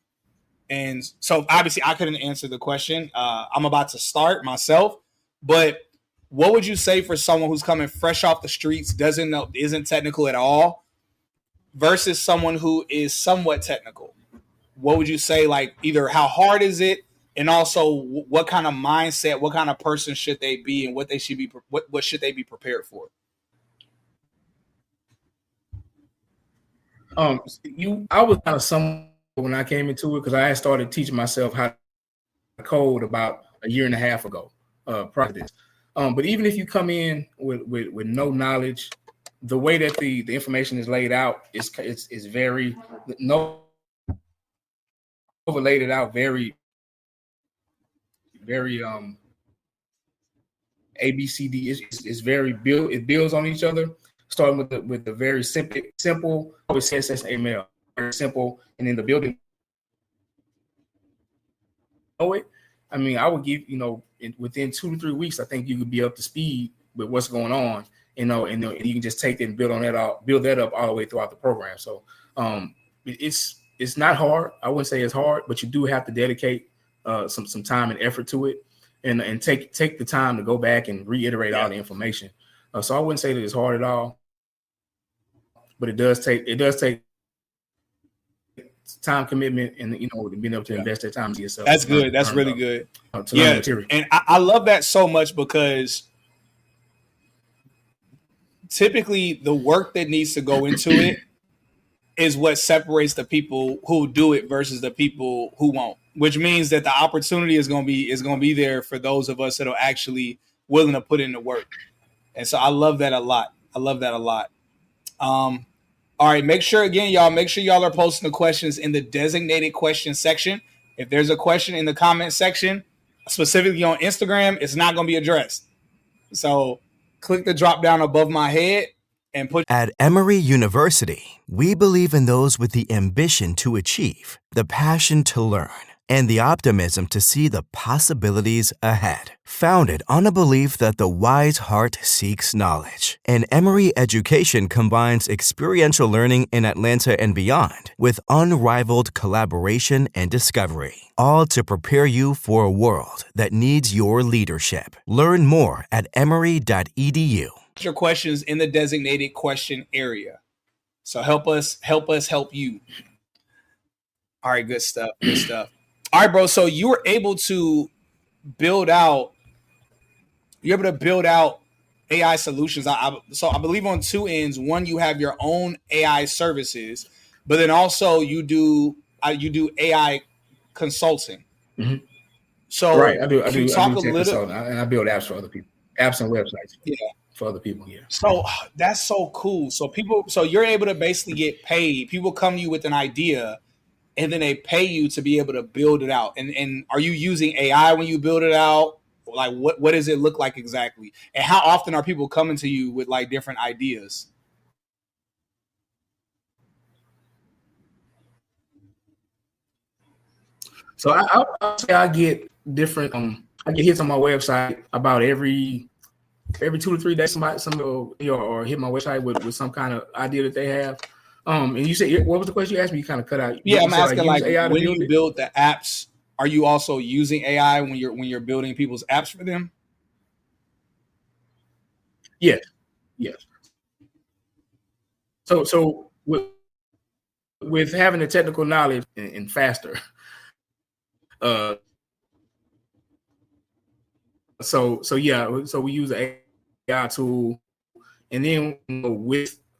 And so obviously I couldn't answer the question. I'm about to start myself, but what would you say for someone who's coming fresh off the streets, isn't technical at all, versus someone who is somewhat technical? What would you say, like, either how hard is it, and also what kind of mindset, what kind of person should they be, and what should they be prepared for? I was kind of someone when I came into it, because I had started teaching myself how to code about a year and a half ago, prior to this. But even if you come in with no knowledge, the way that the information is laid out is very laid it out very A, B, C, D. It's very build. It builds on each other, starting with the very simple CSS and HTML, very simple, and then the building. I mean, I would give within 2 to 3 weeks, I think you could be up to speed with what's going on. And you can just take it and build that up all the way throughout the program. So it's not hard. I wouldn't say it's hard, but you do have to dedicate some time and effort to it, and take the time to go back and reiterate all the information. So I wouldn't say that it's hard at all, but it does take time commitment, and being able to invest that time to yourself. That's good. That's really good. Yeah, and I love that so much, because typically the work that needs to go into it is what separates the people who do it versus the people who won't, which means that the opportunity is going to be there for those of us that are actually willing to put in the work. And so I love that a lot. All right, make sure y'all are posting the questions in the designated question section. If there's a question in the comment section, specifically on Instagram, it's not going to be addressed. So click the drop down above my head and put. At Emory University, we believe in those with the ambition to achieve, the passion to learn, and the optimism to see the possibilities ahead. Founded on a belief that the wise heart seeks knowledge, and Emory education combines experiential learning in Atlanta and beyond with unrivaled collaboration and discovery, all to prepare you for a world that needs your leadership. Learn more at emory.edu. Your questions in the designated question area. So help us help you. All right, good stuff. All right, bro. So you were able to build out AI solutions. So I believe on two ends. One, you have your own AI services, but then also you do AI consulting. Mm-hmm. So right, I do. I talk a little, and I build apps for other people, apps and websites. Yeah, for other people. Yeah. So that's so cool. So you're able to basically get paid. People come to you with an idea, and then they pay you to be able to build it out. And are you using AI when you build it out? Like what does it look like exactly? And how often are people coming to you with like different ideas? So I'll say I get different. I get hits on my website about every 2 to 3 days. Somebody or hit my website with some kind of idea that they have. And you said, what was the question you asked me? You kind of cut out. Yeah, I'm asking like when you build the apps, are you also using AI when you're building people's apps for them? Yes. So with having the technical knowledge and faster, so we use an AI tool, and then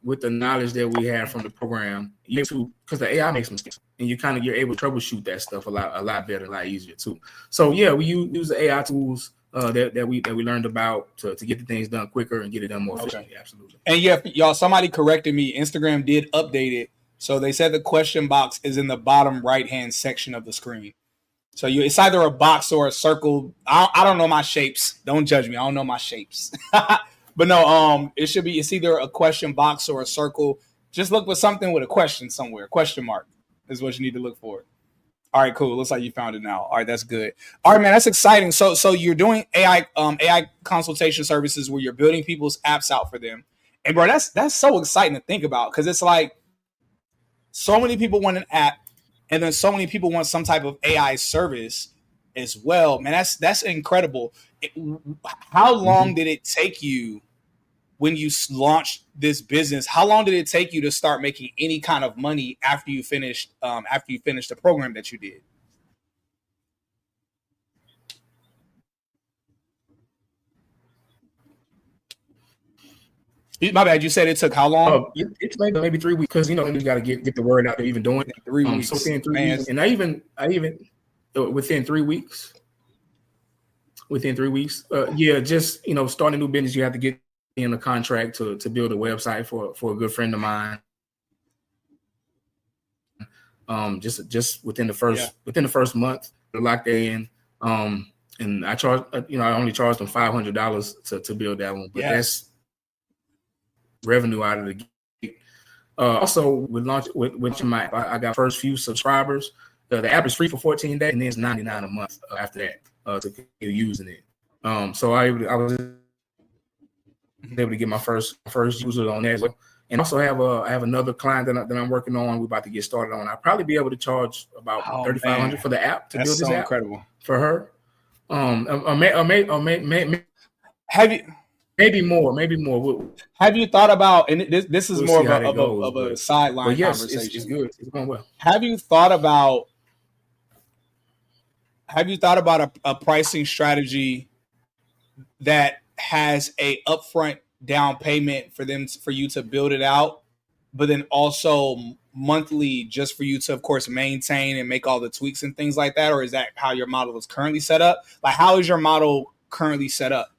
with the knowledge that we have from the program, because the AI makes mistakes, and you're able to troubleshoot that stuff a lot better, a lot easier too. So yeah, we use the AI tools that we learned about to get the things done quicker and get it done more efficiently. Okay. Absolutely. And yeah, y'all, somebody corrected me. Instagram did update it, so they said the question box is in the bottom right hand section of the screen. So it's either a box or a circle. I don't know my shapes. Don't judge me. I don't know my shapes. But no, it's either a question box or a circle. Just look for something with a question somewhere. Question mark is what you need to look for. All right, cool. Looks like you found it now. All right, that's good. All right, man, that's exciting. So you're doing AI consultation services where you're building people's apps out for them. And bro, that's so exciting to think about, because it's like so many people want an app, and then so many people want some type of AI service as well. Man, that's incredible. How long did it take you when you launched this business? How long did it take you to start making any kind of money after you finished the program that you did? My bad. You said it took how long? It's maybe 3 weeks, because you got to get the word out there, even doing it. 3 weeks. So within 3 weeks, and I even within 3 weeks. Within 3 weeks, just starting a new business, you have to get in a contract to build a website for a good friend of mine. Just within the first month, they're locked in. And and I charge, I only charged them $500 to build that one, but that's revenue out of the gate. Also, with my app, I got first few subscribers. The app is free for 14 days, and then it's $99 a month after that to continue using it. So I was able to get my first user on that as well. And also I have another client that I'm working on. We're about to get started on. I'll probably be able to charge about $3,500 for the app to build this app. Incredible For her. Have you? Maybe more. Have you thought about? And this is more of a sideline conversation. It's good. It's going well. Have you thought about a pricing strategy that has a upfront down payment for you to build it out, but then also monthly just for you to, of course, maintain and make all the tweaks and things like that? Or is that how your model is currently set up? Like, how is your model currently set up?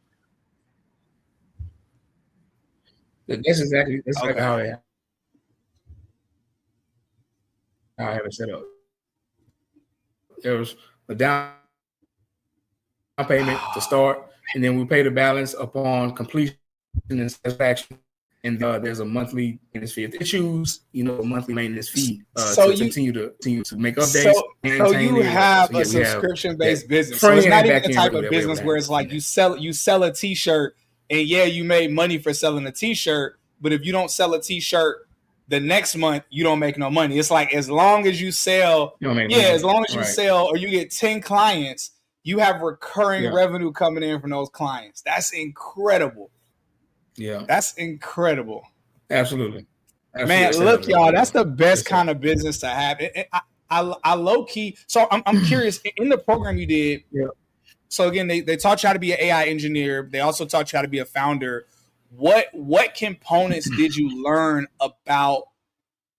That's exactly how I have it set up. There was a down payment to start, and then we pay the balance upon completion and satisfaction. And there's a monthly maintenance fee if they choose, a monthly maintenance fee to continue to make updates. So you have a subscription-based business. So it's not even the type of business where it's like you sell a T-shirt, and you made money for selling a T-shirt, but if you don't sell a T-shirt the next month, you don't make no money. It's like as long as you sell, as long as you sell or you get 10 clients, you have recurring revenue coming in from those clients. That's incredible. Yeah, that's incredible. Absolutely. Man, look, y'all, that's the best kind of business to have. I low key. So I'm curious. In the program you did, so again, they taught you how to be an AI engineer. They also taught you how to be a founder. What components did you learn about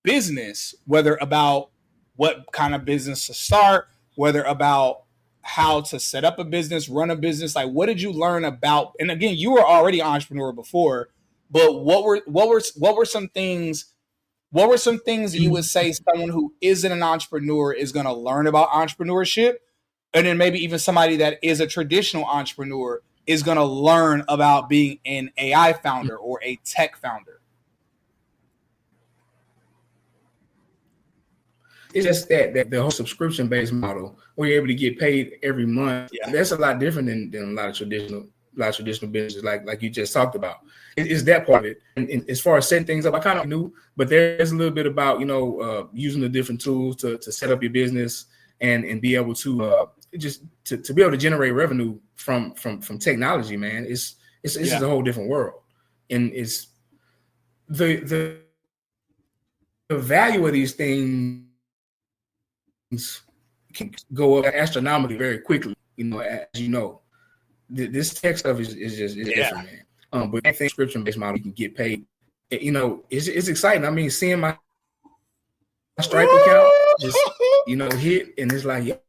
business? Whether about what kind of business to start, whether about how to set up a business, run a business. Like, what did you learn about? And again, you were already an entrepreneur before, but what were some things? What were some things that you would say someone who isn't an entrepreneur is going to learn about entrepreneurship, and then maybe even somebody that is a traditional entrepreneur is going to learn about being an AI founder or a tech founder? It's just that the whole subscription-based model where you're able to get paid every month. Yeah. That's a lot different than a lot of traditional businesses like you just talked about. It's that part of it. And as far as setting things up, I kind of knew, but there's a little bit about using the different tools to set up your business and be able to to be able to generate revenue from technology. Man, it's just a whole different world, and it's the value of these things can go up astronomically very quickly. As you know, this tech stuff is different, man. But that subscription-based model, you can get paid. It's exciting. I mean, seeing my Stripe account just hit, and it's like,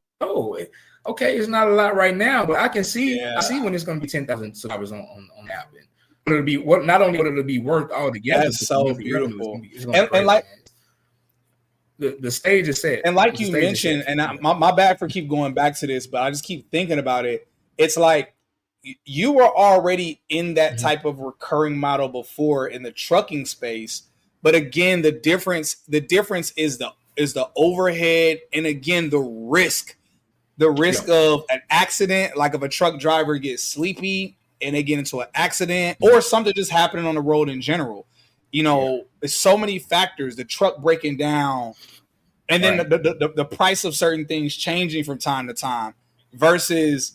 okay, it's not a lot right now, but I can see I see when it's going to be 10,000 subscribers on the app. And it'll be not only will it be worth all together. That's so beautiful. And like. The stage is set. And like you mentioned, and my bad for keep going back to this, but I just keep thinking about it. It's like you were already in that type of recurring model before in the trucking space. But again, the difference is the overhead, and again, the risk of an accident, like if a truck driver gets sleepy and they get into an accident or something just happening on the road in general. There's so many factors, the truck breaking down, and then the price of certain things changing from time to time versus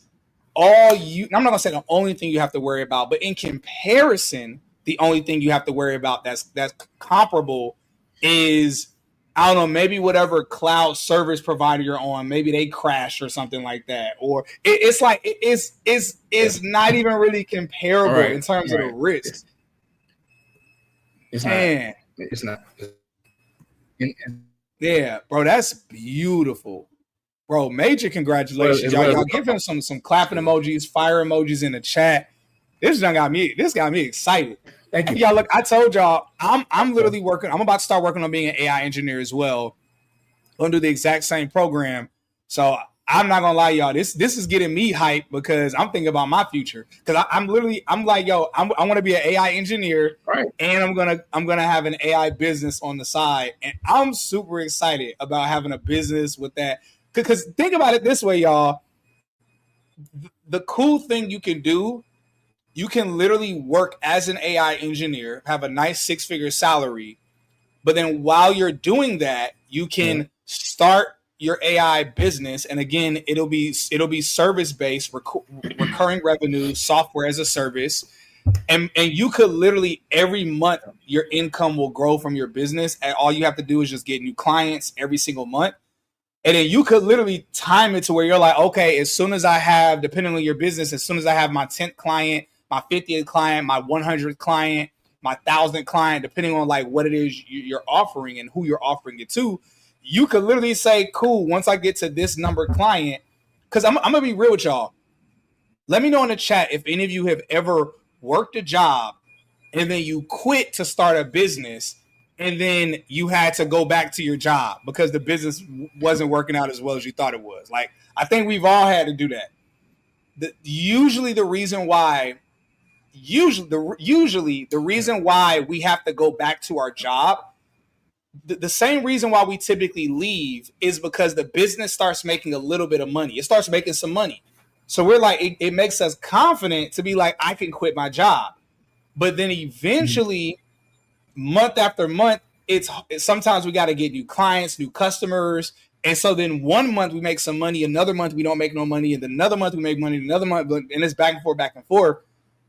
I'm not gonna say the only thing you have to worry about, but in comparison, the only thing you have to worry about that's comparable is, I don't know, maybe whatever cloud service provider you're on, maybe they crash or something like that. Or it's like, it's not even really comparable in terms of the risk. It's not. Yeah, bro, that's beautiful. Bro, major congratulations. Y'all give him some clapping emojis, fire emojis in the chat. This got me excited. Thank you. Y'all, look, I told y'all I'm literally working. I'm about to start working on being an AI engineer as well. I'm gonna do the exact same program. So I'm not gonna lie, y'all. This is getting me hyped because I'm thinking about my future. Because I'm like, yo, I want to be an AI engineer, right? And I'm gonna have an AI business on the side, and I'm super excited about having a business with that. Because think about it this way, y'all. The cool thing you can do, you can literally work as an AI engineer, have a nice 6-figure salary, but then while you're doing that, you can start your AI business, and again, it'll be service based, recurring revenue, software as a service, and you could literally every month your income will grow from your business, and all you have to do is just get new clients every single month, and then you could literally time it to where you're like, okay, as soon as I have, depending on your business, as soon as I have my 10th client, my 50th client, my 100th client, my 1,000th client, depending on like what it is you're offering and who you're offering it to, you could literally say, cool, once I get to this number client, because I'm going to be real with y'all. Let me know in the chat if any of you have ever worked a job and then you quit to start a business and then you had to go back to your job because the business wasn't working out as well as you thought it was. Like, I think we've all had to do that. Usually the reason why we have to go back to our job, the same reason why we typically leave is because the business starts making a little bit of money. It starts making some money. So we're like, it makes us confident to be like, I can quit my job. But then eventually, month after month, it's sometimes we got to get new clients, new customers. And so then one month we make some money, another month we don't make no money, and then another month we make money, another month, and it's back and forth.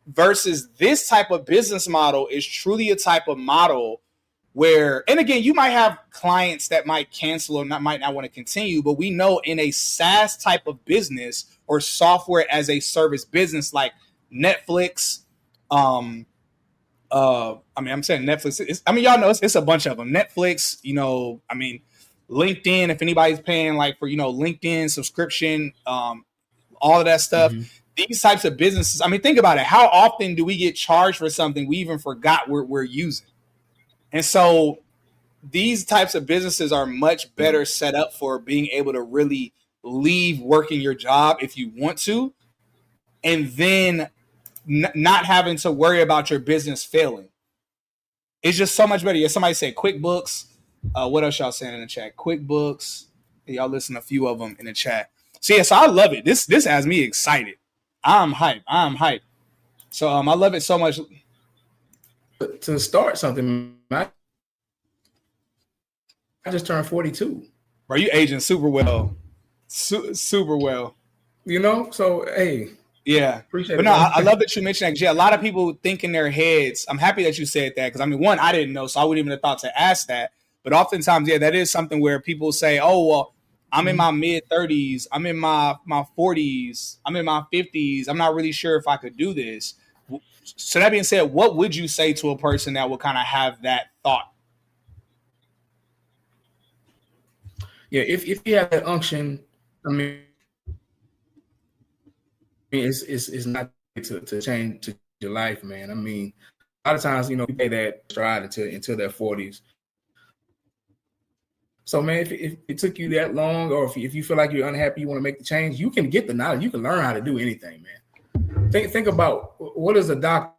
Versus this type of business model is truly a type of model where, and again, you might have clients that might cancel or might not want to continue, but we know in a SaaS type of business or software as a service business like Netflix, I'm saying Netflix. Y'all know it's a bunch of them. Netflix, LinkedIn. If anybody's paying like for LinkedIn subscription, all of that stuff. These types of businesses. Think about it. How often do we get charged for something we even forgot we're using? And so these types of businesses are much better set up for being able to really leave working your job if you want to, and then not having to worry about your business failing. It's just so much better. Yeah, somebody said QuickBooks. What else y'all saying in the chat? QuickBooks. Y'all listen to a few of them in the chat. So yeah, so I love it. This has me excited. I'm hyped. So I love it so much. To start something, I just turned 42. Bro, you aging super well. Super well. So hey. Yeah. Appreciate but it. No, I love that you mentioned that. Because yeah, a lot of people think in their heads. I'm happy that you said that because one, I didn't know, so I wouldn't even have thought to ask that. But oftentimes, yeah, that is something where people say, oh, well, I'm in my mid-30s, I'm in my 40s, I'm in my 50s. I'm not really sure if I could do this. So that being said, what would you say to a person that would kind of have that thought? Yeah, if you have that unction, it's not to change your life, man. A lot of times, you pay that stride until their 40s. So, man, if it took you that long, or if you feel like you're unhappy, you want to make the change, you can get the knowledge. You can learn how to do anything, man. Think about what is a doctor?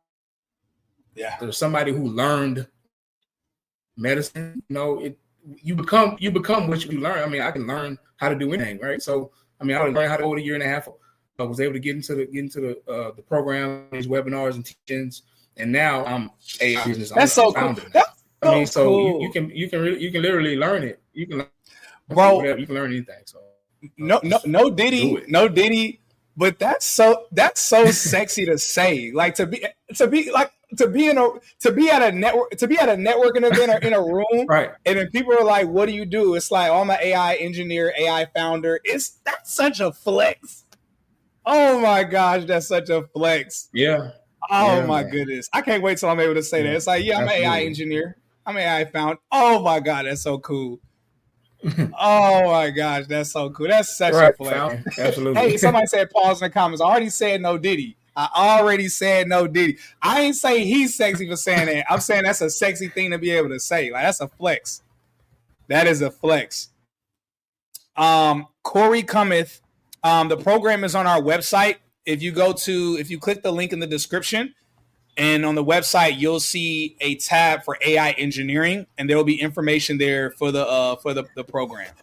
Yeah, there's somebody who learned medicine. You become what you learn. I can learn how to do anything, right? So, I learned how to over a year and a half. I was able to get into the program, these webinars and teachings, and now I'm a business. That's so cool. Cool. You can literally learn it. You can learn whatever. You can learn anything. So no Diddy, but that's so sexy to say. Like to be at a networking event or in a room, right? And then people are like, "What do you do?" It's like, "Oh, I'm an AI engineer, AI founder." That's such a flex. Oh my gosh, that's such a flex. Yeah. Oh my goodness, I can't wait till I'm able to say that. It's like, yeah, I'm an AI engineer. I'm an AI founder. Oh my god, that's so cool. Oh my gosh, that's so cool. That's such a flex. Absolutely. Hey, somebody said pause in the comments. I already said no Diddy. I ain't say he's sexy for saying that. I'm saying that's a sexy thing to be able to say. Like, that's a flex. That is a flex. Corey Cometh The program is on our website. If you click the link in the description, and on the website, you'll see a tab for AI engineering, and there will be information there for the program.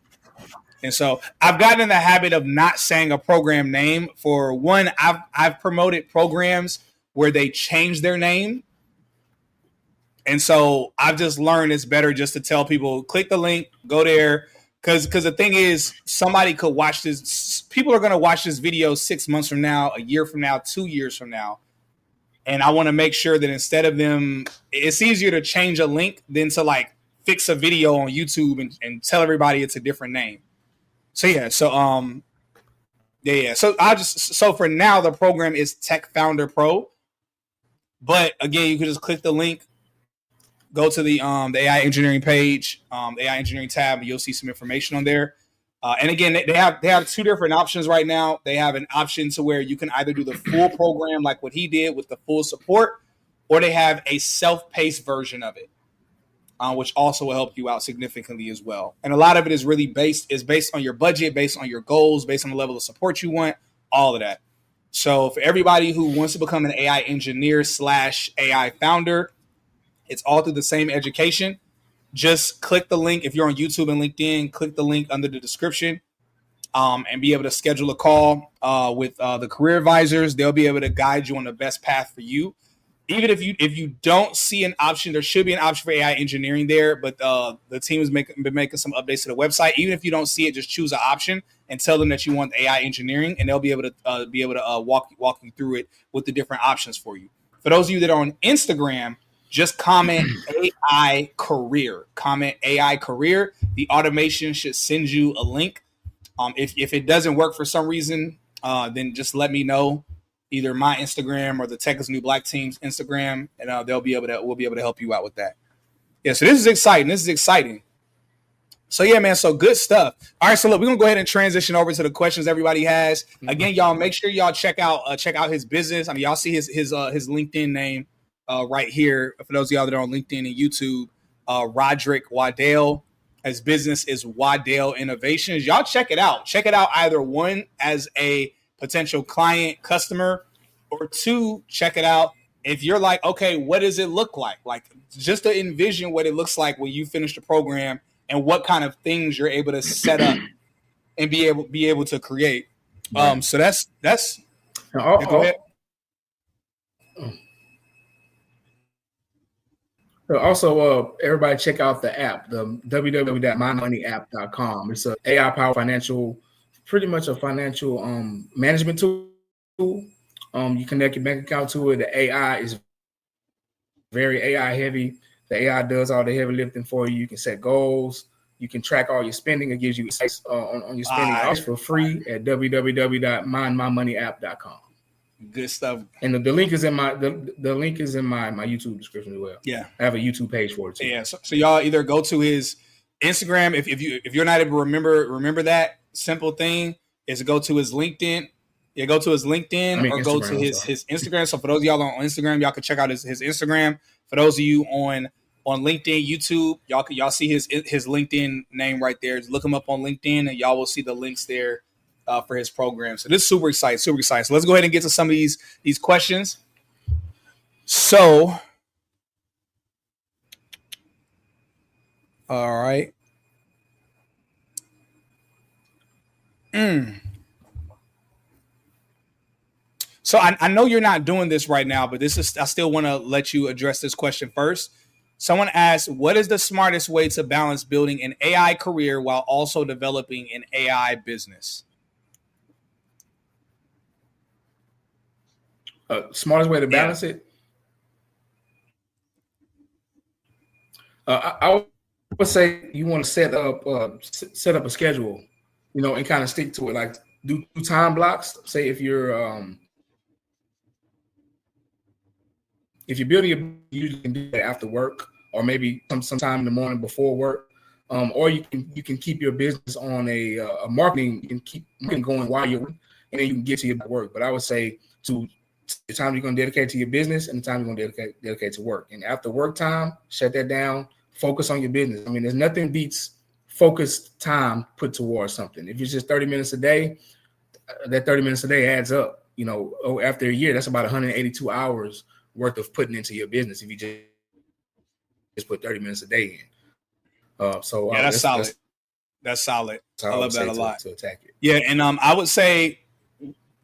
And so I've gotten in the habit of not saying a program name. For one, I've promoted programs where they change their name. And so I've just learned it's better just to tell people, click the link, go there. Because the thing is, somebody could watch this. People are going to watch this video 6 months from now, a year from now, 2 years from now. And I want to make sure that instead of them, it's easier to change a link than to like fix a video on YouTube and tell everybody it's a different name. So yeah. So So for now, the program is Tech Founder Pro. But again, you can just click the link, go to the AI engineering page, the AI engineering tab, and you'll see some information on there. And again, they have two different options right now. They have an option to where you can either do the full program like what he did with the full support, or they have a self-paced version of it, which also will help you out significantly as well. And a lot of it is really based on your budget, based on your goals, based on the level of support you want, all of that. So for everybody who wants to become an AI engineer / AI founder, it's all through the same education. Just click the link. If you're on YouTube and LinkedIn, click the link under the description and be able to schedule a call with the career advisors. They'll be able to guide you on the best path for you. Even if you don't see an option, there should be an option for AI engineering there, but the team has been making some updates to the website. Even if you don't see it, just choose an option and tell them that you want AI engineering, and they'll be able to walk you through it with the different options for you. For those of you that are on Instagram, just comment AI career. Comment AI career. The automation should send you a link. If it doesn't work for some reason, then just let me know. Either my Instagram or the Tech is New Black team's Instagram, and we'll be able to help you out with that. Yeah, so this is exciting. So yeah, man. So good stuff. All right, so look, we're gonna go ahead and transition over to the questions everybody has. Again, y'all make sure y'all check out his business. I mean, y'all see his LinkedIn name right here. For those of y'all that are on LinkedIn and YouTube, Roderick Waddell. His business is Waddell Innovations. Y'all check it out. Check it out either one as a potential client, customer, or two, check it out. If you're like, okay, what does it look like? Like just to envision what it looks like when you finish the program and what kind of things you're able to set up and be able to create. Right. So that's go ahead. Also, everybody check out the app, the www.mymoneyapp.com. It's an AI-powered pretty much a financial management tool. You connect your bank account to it. The AI is very AI heavy. The AI does all the heavy lifting for you. You can set goals. You can track all your spending. It gives you insights on your spending also for free at www.mindmymoneyapp.com. Good stuff. And the link is in my my YouTube description as well. Yeah, I have a YouTube page for it too. Yeah, so y'all either go to his Instagram if you're not able to remember that simple thing is to go to his LinkedIn. Yeah, go to his LinkedIn or go to his Instagram. So for those of y'all on Instagram, y'all can check out his Instagram. For those of you on LinkedIn, YouTube, y'all see his LinkedIn name right there. Just look him up on LinkedIn, and y'all will see the links there for his program. So this is super exciting. So let's go ahead and get to some of these questions. So, all right. So I know you're not doing this right now, but I still want to let you address this question first. Someone asked, what is the smartest way to balance building an AI career while also developing an AI business? Smartest way to balance it? I would say you want to set up a schedule, and kind of stick to it. Like do time blocks. Say if you're building, you can do that after work, or maybe sometime in the morning before work, or you can keep your business on a marketing. You can keep going while you're, and then you can get to your work. But I would say the time you're going to dedicate to your business and the time you're going to dedicate to work. And after work time, shut that down. Focus on your business. I mean, there's nothing beats focused time put towards something. If it's just 30 minutes a day, that 30 minutes a day adds up. You know, after a year, that's about 182 hours worth of putting into your business if you just put 30 minutes a day in. So yeah, that's solid. That's solid. I love that a lot. To attack it. Yeah, and I would say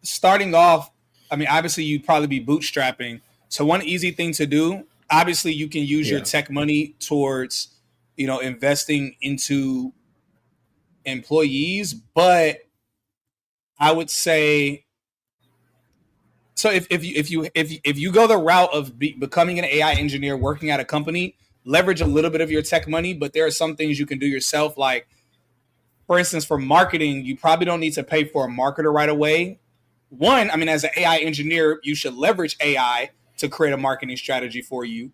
starting off, I mean, obviously you'd probably be bootstrapping. So one easy thing to do, obviously you can use your tech money towards, you know, investing into employees, but I would say, so if you go the route of becoming an AI engineer, working at a company, leverage a little bit of your tech money, but there are some things you can do yourself. Like, for instance, for marketing, you probably don't need to pay for a marketer right away. One, I mean, as an AI engineer, you should leverage AI to create a marketing strategy for you.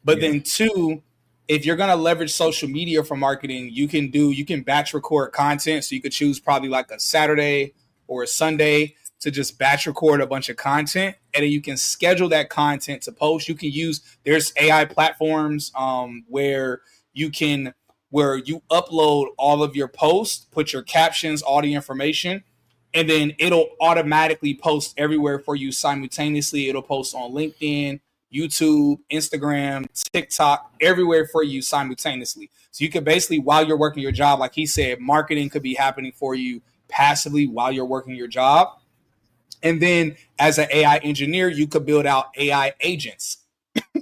But then two, if you're going to leverage social media for marketing, you can batch record content. So you could choose probably like a Saturday or a Sunday to just batch record a bunch of content, and then you can schedule that content to post. You can there's AI platforms where you upload all of your posts, put your captions, all the information, and then it'll automatically post everywhere for you simultaneously. It'll post on LinkedIn, YouTube, Instagram, TikTok, everywhere for you simultaneously. So you can basically, while you're working your job, like he said, marketing could be happening for you passively while you're working your job. And then as an AI engineer, you could build out AI agents.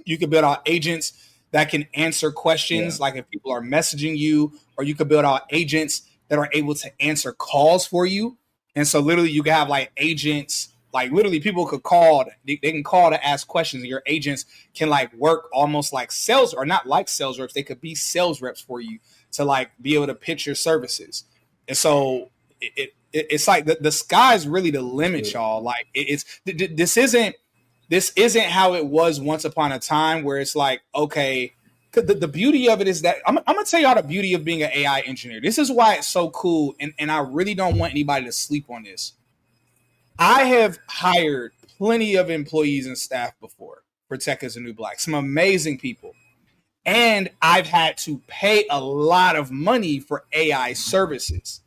You could build out agents that can answer questions, like if people are messaging you, or you could build out agents that are able to answer calls for you. And so literally you can have like agents, like literally people could call, they can call to ask questions, and your agents can like work almost like sales, or not like sales reps. They could be sales reps for you to like be able to pitch your services. And so it's like the sky's really the limit, y'all. Like this isn't how it was once upon a time, where it's like, okay, the beauty of it is that I'm gonna tell y'all the beauty of being an AI engineer. This is why it's so cool, and I really don't want anybody to sleep on this. I have hired plenty of employees and staff before for Tech is the New Black, some amazing people. And I've had to pay a lot of money for AI services.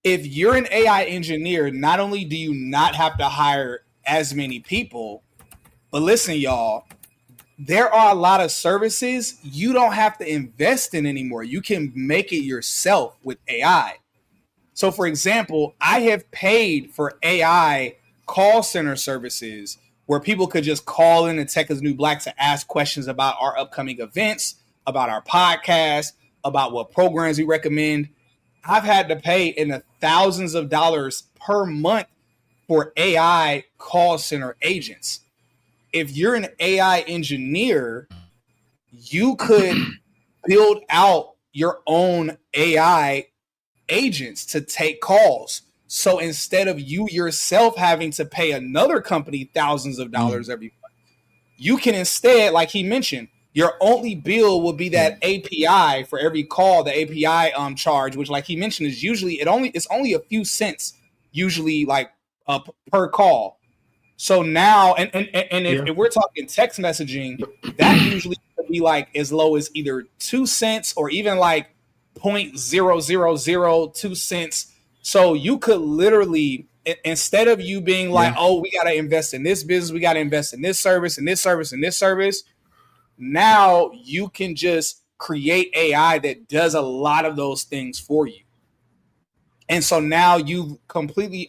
If you're an AI engineer, not only do you not have to hire as many people, but listen, y'all, there are a lot of services you don't have to invest in anymore. You can make it yourself with AI. So, for example, I have paid for AI call center services where people could just call in to Tech is New Black to ask questions about our upcoming events, about our podcast, about what programs we recommend. I've had to pay in the thousands of dollars per month for AI call center agents. If you're an AI engineer, you could build out your own AI agents to take calls. So instead of you yourself having to pay another company thousands of dollars every month, you can instead, like he mentioned, your only bill will be that API for every call, the API charge, which, like he mentioned, is usually it's only a few cents, usually like per call. So now, and if we're talking text messaging, that usually could be like as low as either 2 cents or even like 0.0002 cents. So you could literally, instead of you being like, oh, we got to invest in this business, we got to invest in this service, and this service, and this service. Now you can just create AI that does a lot of those things for you. And so now you've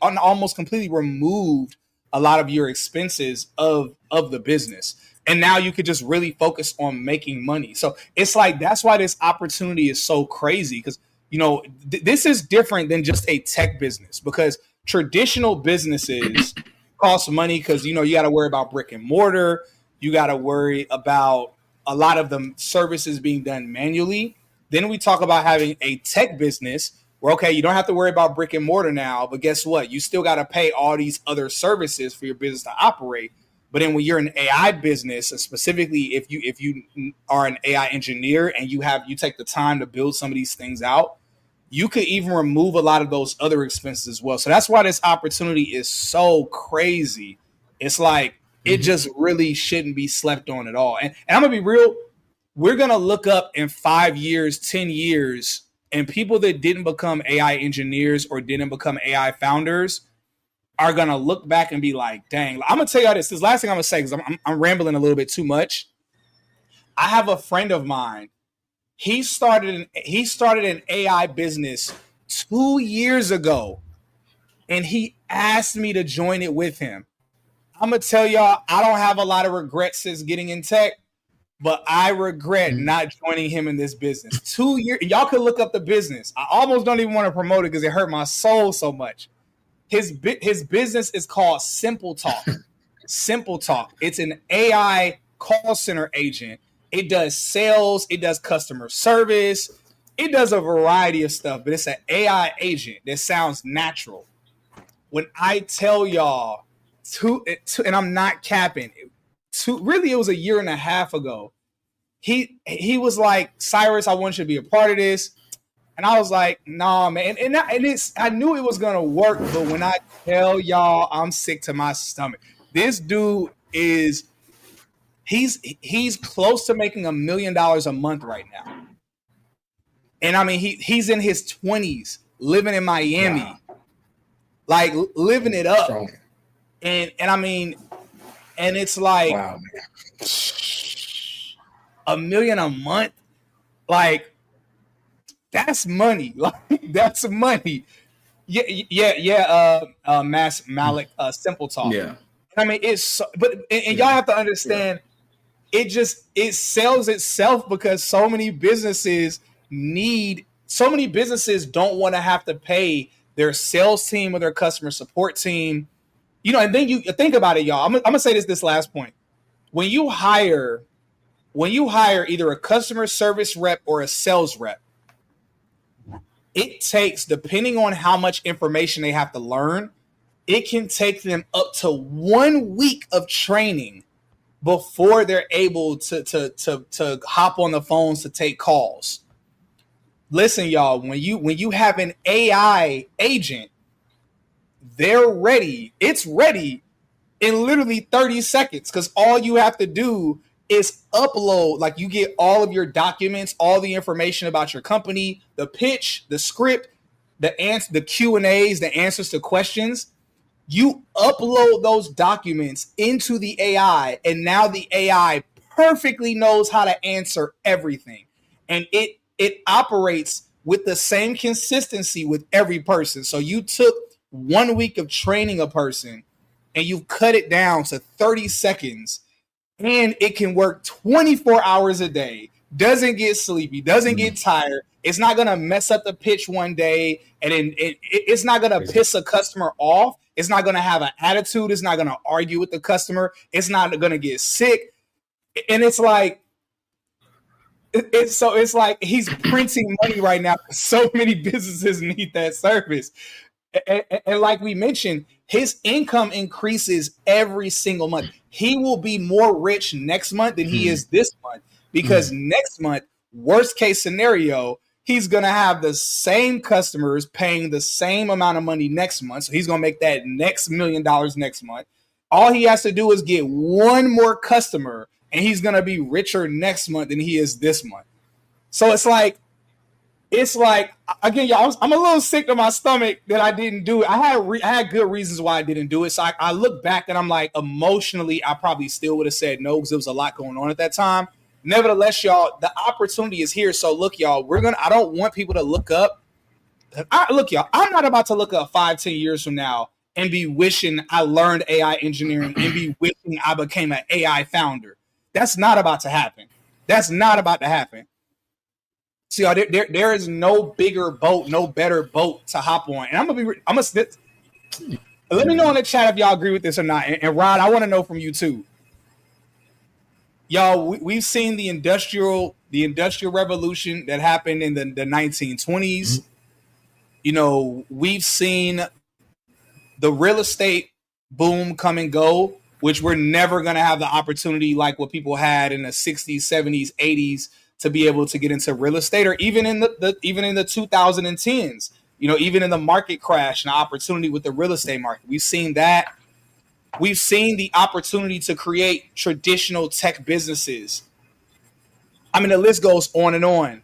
almost completely removed a lot of your expenses of the business. And now you could just really focus on making money. So it's like, that's why this opportunity is so crazy, because, you know, this is different than just a tech business, because traditional businesses cost money because, you know, you got to worry about brick and mortar. You got to worry about a lot of the services being done manually. Then we talk about having a tech business where, okay, you don't have to worry about brick and mortar now, but guess what? You still got to pay all these other services for your business to operate. But then when you're an AI business, and specifically if you are an AI engineer and you take the time to build some of these things out, you could even remove a lot of those other expenses as well. So that's why this opportunity is so crazy. It's like, it just really shouldn't be slept on at all. And I'm gonna be real, we're gonna look up in 5 years, 10 years, And people that didn't become AI engineers or didn't become AI founders are going to look back and be like, dang, I'm going to tell y'all this last thing I'm going to say, because I'm rambling a little bit too much. I have a friend of mine. He started an AI business 2 years ago, and he asked me to join it with him. I'm going to tell y'all, I don't have a lot of regrets since getting in tech, but I regret not joining him in this business. 2 years, y'all can look up the business. I almost don't even want to promote it because it hurt my soul so much. His business is called Simple Talk. Simple Talk. It's an AI call center agent. It does sales. It does customer service. It does a variety of stuff, but it's an AI agent that sounds natural. When I tell y'all, and I'm not capping, really it was a year and a half ago, he was like, Cyrus, I want you to be a part of this. And I was like, nah, man. And I knew it was going to work, but when I tell y'all, I'm sick to my stomach. This dude is, he's close to making $1 million a month right now. And I mean, he's in his 20s, living in Miami. Wow. Like living it up. Strong. And I mean, and it's like, wow, man. $1 million a month. Like, that's money. Like, that's money. Yeah. Malik, Simple Talk. Yeah. I mean, it's so, but y'all have to understand, it sells itself because so many businesses don't want to have to pay their sales team or their customer support team. You know, and then you think about it, y'all. I'm gonna say this last point. When you hire either a customer service rep or a sales rep, it takes, depending on how much information they have to learn, it can take them up to 1 week of training before they're able to hop on the phones to take calls. Listen, y'all, when you have an AI agent, they're ready. It's ready in literally 30 seconds, because all you have to do is upload, like, you get all of your documents, all the information about your company, the pitch, the script, the Q&As, the answers to questions. You upload those documents into the AI, and now the AI perfectly knows how to answer everything. And it operates with the same consistency with every person. So you took 1 week of training a person and you cut it down to 30 seconds, and it can work 24 hours a day, doesn't get sleepy, doesn't get tired. It's not going to mess up the pitch one day, and then it's not going to piss a customer off. It's not going to have an attitude. It's not going to argue with the customer. It's not going to get sick. And it's like, it's like he's printing money right now. So many businesses need that service. And like we mentioned, his income increases every single month. He will be more rich next month than he is this month, because next month, worst case scenario, he's going to have the same customers paying the same amount of money next month. So he's going to make that next $1 million next month. All he has to do is get one more customer, and he's going to be richer next month than he is this month. So it's like, again, y'all, I'm a little sick to my stomach that I didn't do it. I had good reasons why I didn't do it. So I look back and I'm like, emotionally, I probably still would have said no, because there was a lot going on at that time. Nevertheless, y'all, the opportunity is here. So look, y'all, I don't want people to look up. Look, y'all, I'm not about to look up 5-10 years from now and be wishing I learned AI engineering and be wishing I became an AI founder. That's not about to happen. That's not about to happen. See, y'all, there is no bigger boat, no better boat to hop on. And let me know in the chat if y'all agree with this or not. And Rod, I want to know from you too. Y'all, we've seen the industrial revolution that happened in the 1920s. You know, we've seen the real estate boom come and go, which we're never going to have the opportunity like what people had in the 60s, 70s, 80s to be able to get into real estate, or even in the 2010s, you know, even in the market crash and the opportunity with the real estate market. We've seen that. We've seen the opportunity to create traditional tech businesses. I mean, the list goes on and on.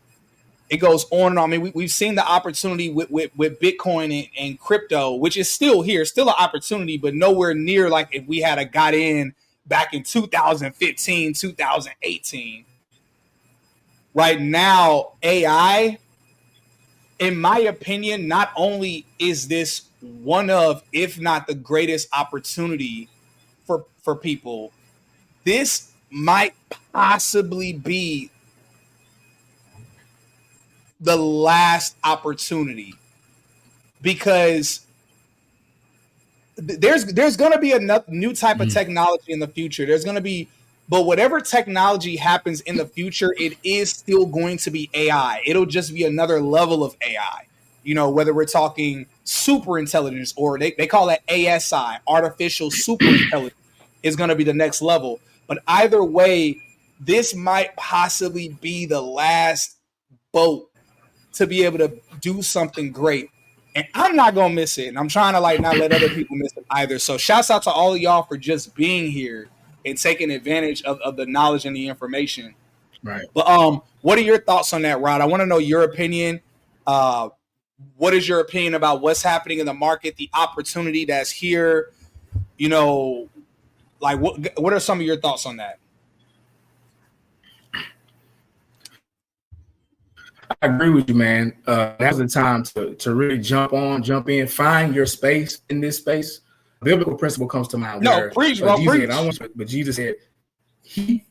It goes on and on. I mean, we've seen the opportunity with Bitcoin and crypto, which is still here, still an opportunity, but nowhere near like if we had got in back in 2015, 2018. Right now, AI, in my opinion, not only is this one of, if not the greatest opportunity for people, this might possibly be the last opportunity, because there's going to be a new type of technology in the future. There's going to be, but whatever technology happens in the future, it is still going to be AI. It'll just be another level of AI. You know, whether we're talking super intelligence or they call it ASI, artificial super intelligence, is going to be the next level. But either way, this might possibly be the last boat to be able to do something great. And I'm not going to miss it. And I'm trying to like not let other people miss it either. So shouts out to all of y'all for just being here and taking advantage of the knowledge and the information. Right. But what are your thoughts on that, Rod? I want to know your opinion. What is your opinion about what's happening in the market, the opportunity that's here? You know, like what are some of your thoughts on that? I agree with you, man. Now's the time to really jump in, find your space in this space. Biblical principle comes to mind. No, preach, bro, preach. But Jesus said, he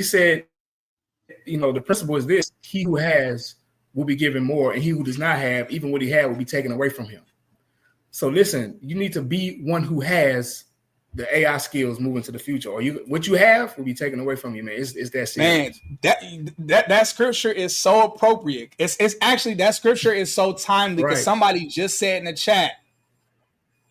said, you know, the principle is this: he who has will be given more, and he who does not have, even what he had, will be taken away from him. So listen, you need to be one who has the AI skills moving to the future, or what you have will be taken away from you, man. It's that serious. Man, that scripture is so appropriate. It's actually, that scripture is so timely, because somebody just said in the chat,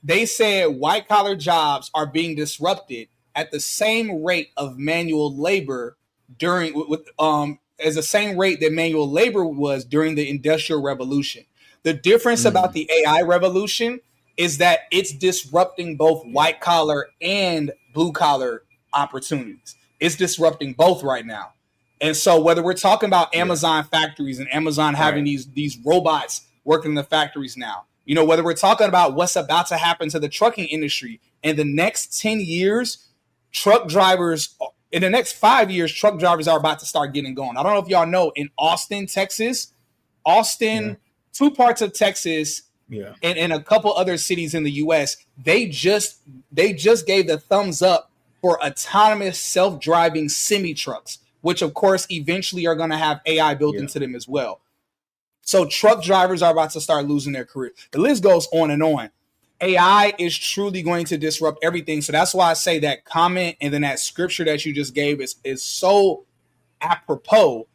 they said white collar jobs are being disrupted at the same rate of manual labor as the same rate that manual labor was during the Industrial Revolution. The difference about the AI revolution is that it's disrupting both white collar and blue collar opportunities. It's disrupting both right now. And so whether we're talking about Amazon factories and Amazon having these robots working in the factories now, you know, whether we're talking about what's about to happen to the trucking industry in the next 10 years, in the next 5 years, truck drivers are about to start getting going. I don't know if y'all know, in Austin, Texas, two parts of Texas, and a couple other cities in the U.S., they just gave the thumbs up for autonomous self-driving semi-trucks, which of course eventually are going to have AI built into them as well. So truck drivers are about to start losing their career. The list goes on and on. AI is truly going to disrupt everything. So that's why I say that comment and then that scripture that you just gave is so apropos,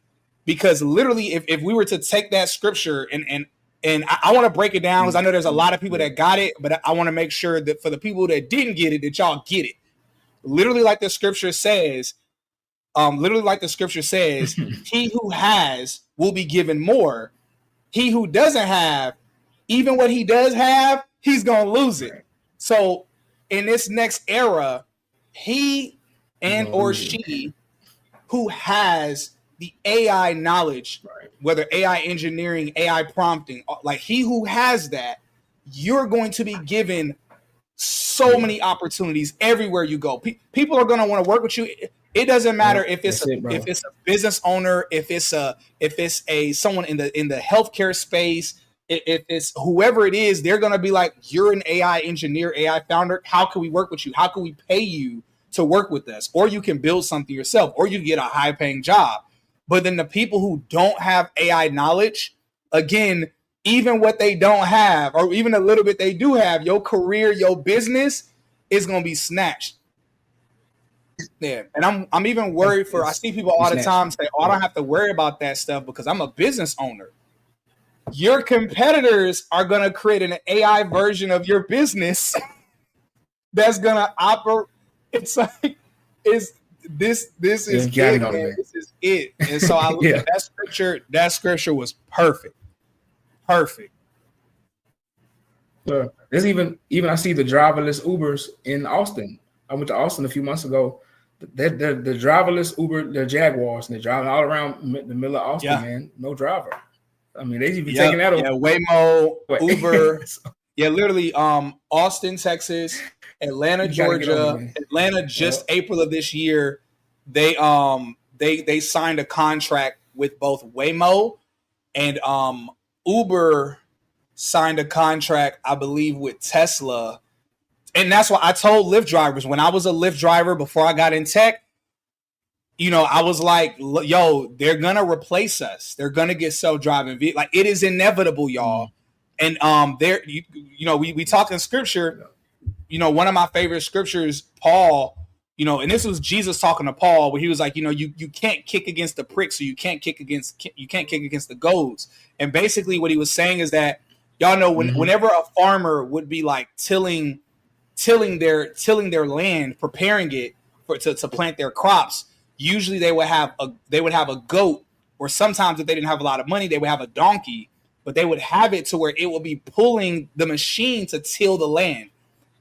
because literally if we were to take that scripture and I want to break it down, because I know there's a lot of people that got it, but I want to make sure that for the people that didn't get it, that y'all get it. Literally like the scripture says, he who has will be given more. He who doesn't have, even what he does have, he's going to lose it. So in this next era, he and or she who has the AI knowledge, whether AI engineering, AI prompting, like he who has that, you're going to be given so many opportunities everywhere you go. People are going to want to work with you. It doesn't matter if it's a business owner, if it's someone in the healthcare space, if it's whoever it is, they're going to be like, you're an AI engineer, AI founder. How can we work with you? How can we pay you to work with us? Or you can build something yourself, or you get a high paying job. But then the people who don't have AI knowledge, again, even what they don't have, or even a little bit they do have, your career, your business is going to be snatched. Yeah, and I'm even worried I see people all the time say, "Oh, I don't have to worry about that stuff because I'm a business owner." Your competitors are going to create an AI version of your business that's going to operate. It's like, this is it, man. This is it. And so I look at that scripture. That scripture was perfect. There's even I see the driverless Ubers in Austin. I went to Austin a few months ago. The driverless Uber, the Jaguars, and they're driving all around the middle of Austin, man. No driver. I mean, they even taking that away. Yeah, Waymo, Uber. Yeah, literally, Austin, Texas, Atlanta, Georgia, Atlanta. Just April of this year, they signed a contract with both Waymo and Uber signed a contract, I believe, with Tesla. And that's why I told Lyft drivers when I was a Lyft driver before I got in tech. You know, I was like, yo, they're gonna replace us. They're gonna get self-driving vehicles. Like, it is inevitable, y'all. And there, you know, we talk in scripture. You know, one of my favorite scriptures, Paul. You know, and this was Jesus talking to Paul, where he was like, you know, you can't kick against the pricks, so you can't kick against the goads. And basically, what he was saying is that y'all know whenever a farmer would be like tilling their land, preparing it to plant their crops. Usually they would have a goat, or sometimes if they didn't have a lot of money, they would have a donkey, but they would have it to where it would be pulling the machine to till the land.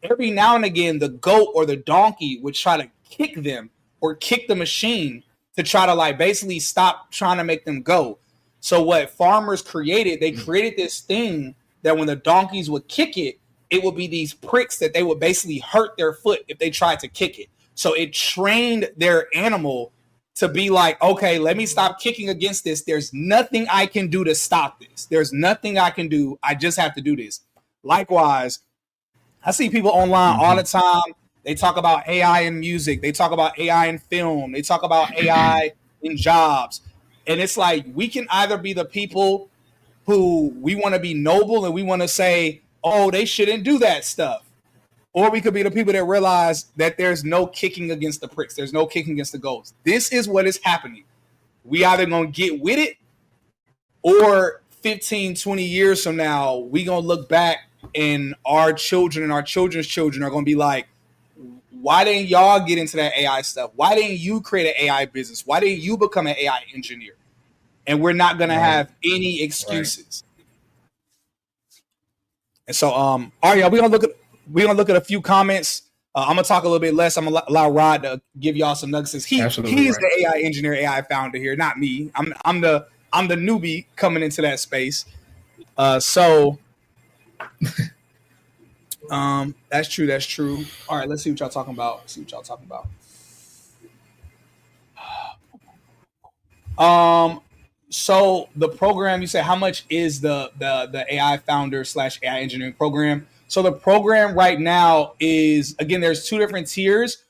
Every now and again, the goat or the donkey would try to kick them or kick the machine to try to like basically stop trying to make them go. So what farmers created, they created this thing that when the donkeys would kick it, it would be these pricks that they would basically hurt their foot if they tried to kick it. So it trained their animal to be like, okay, let me stop kicking against this. There's nothing I can do to stop this. There's nothing I can do. I just have to do this. Likewise, I see people online all the time. They talk about AI in music. They talk about AI in film. They talk about AI in jobs. And it's like, we can either be the people who we want to be noble and we want to say, oh, they shouldn't do that stuff. Or we could be the people that realize that there's no kicking against the pricks. There's no kicking against the goals. This is what is happening. We either going to get with it, or 15, 20 years from now, we going to look back and our children and our children's children are going to be like, why didn't y'all get into that AI stuff? Why didn't you create an AI business? Why didn't you become an AI engineer? And we're not going to have any excuses. And so, all right, y'all, we're gonna look at a few comments. I'm gonna talk a little bit less. I'm gonna allow Rod to give y'all some nuggets. He's the AI engineer, AI founder here, not me. I'm the newbie coming into that space. So that's true. That's true. All right, let's see what y'all talking about. So the program, you say, how much is the AI founder / AI engineering program? So the program right now is, again, there's two different tiers.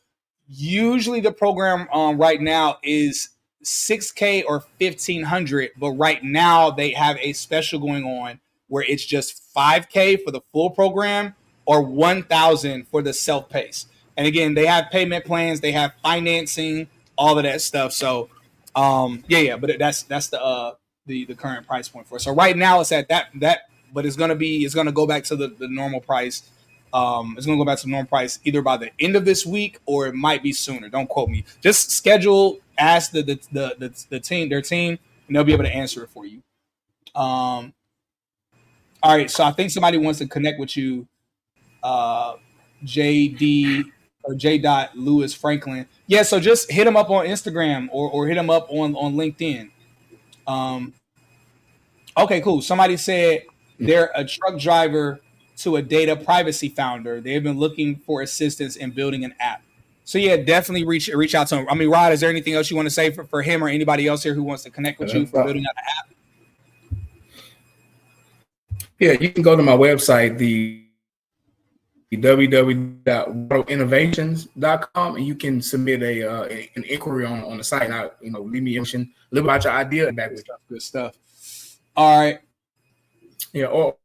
Usually the program right now is $6,000 or $1,500, but right now they have a special going on where it's just $5,000 for the full program or $1,000 for the self-paced. And again, they have payment plans, they have financing, all of that stuff. So but that's the current price point for it. So right now it's at that, but it's gonna go back to the normal price. It's gonna go back to the normal price either by the end of this week or it might be sooner. Don't quote me. Just schedule, ask the team, their team, and they'll be able to answer it for you. All right, so I think somebody wants to connect with you, JD or J. Lewis Franklin. Yeah, so just hit him up on Instagram or hit him up on LinkedIn. Okay, cool. Somebody said they're a truck driver to a data privacy founder. They've been looking for assistance in building an app. So yeah, definitely reach out to him. I mean, Rod, is there anything else you want to say for him or anybody else here who wants to connect with you for building out an app? Yeah, you can go to my website, the www.innovations.com, and you can submit an inquiry on the site. And leave me information, a little about your idea and back with you. Good stuff. All right. Yeah, or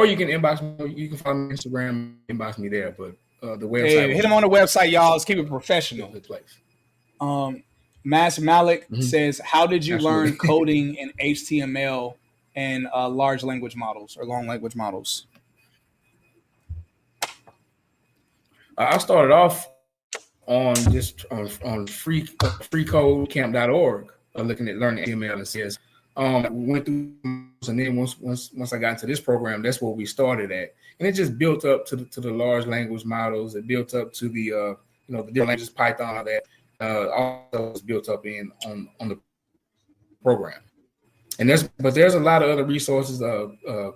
you can inbox me. You can follow me on Instagram, inbox me there. But the website. Hey, hit him on the website, y'all. Let's keep it professional. Good place. Mass Malik says, "How did you learn coding in HTML and large language models or long language models?" I started off on freecodecamp.org, looking at learning HTML and CSS. Went through, and then once I got into this program, that's where we started at, and it just built up to the large language models. It built up to the the different languages, Python, that also was built up on the program. And there's a lot of other resources.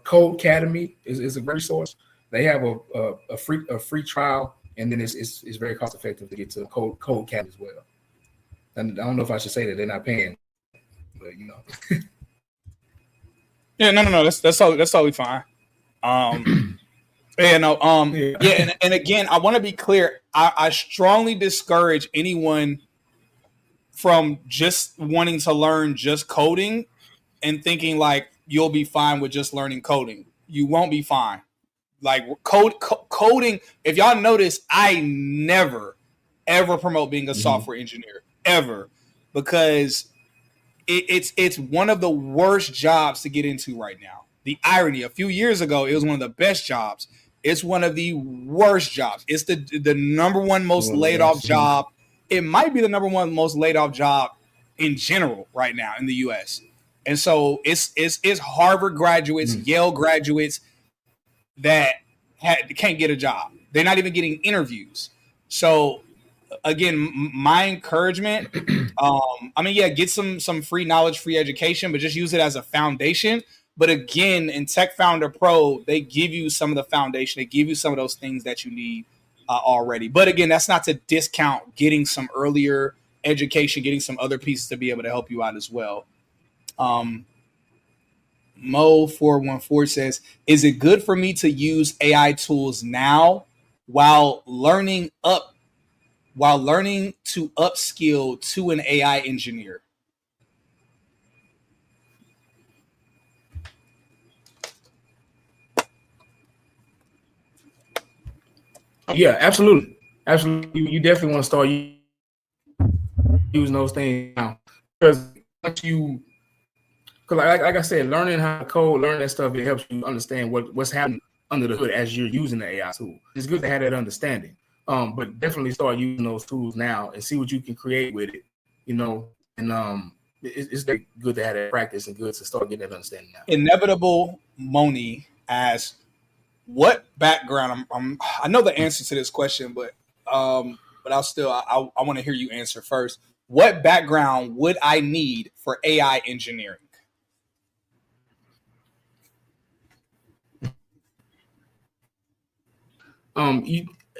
Code Academy is a great resource. They have a free trial, and then it's very cost effective to get to Code Academy as well. And I don't know if I should say that they're not paying, but Yeah, no. That's totally fine. And again, I want to be clear. I strongly discourage anyone from just wanting to learn just coding and thinking like you'll be fine with just learning coding. You won't be fine. Like coding. If y'all notice, I never ever promote being a software engineer ever, because it's one of the worst jobs to get into right now. The irony, a few years ago, it was one of the best jobs. It's one of the worst jobs. It's the number one most laid off job. It might be the number one most laid off job in general right now in the US. And so it's Harvard graduates, Yale graduates that can't get a job. They're not even getting interviews. So again, my encouragement, get some free knowledge, free education, but just use it as a foundation. But again, in Tech Founder Pro, they give you some of the foundation. They give you some of those things that you need already. But again, that's not to discount getting some earlier education, getting some other pieces to be able to help you out as well. Mo414 says, is it good for me to use AI tools now while learning to upskill to an AI engineer? Yeah, absolutely. You definitely want to start using those things now, because like I said, learning how to code, learning that stuff, it helps you understand what's happening under the hood as you're using the AI tool. It's good to have that understanding. But definitely start using those tools now and see what you can create with it. And it's good to have that practice and good to start getting that understanding now. Inevitable Moni asks, what background? I know the answer to this question, but I'll still I want to hear you answer first. What background would I need for AI engineering?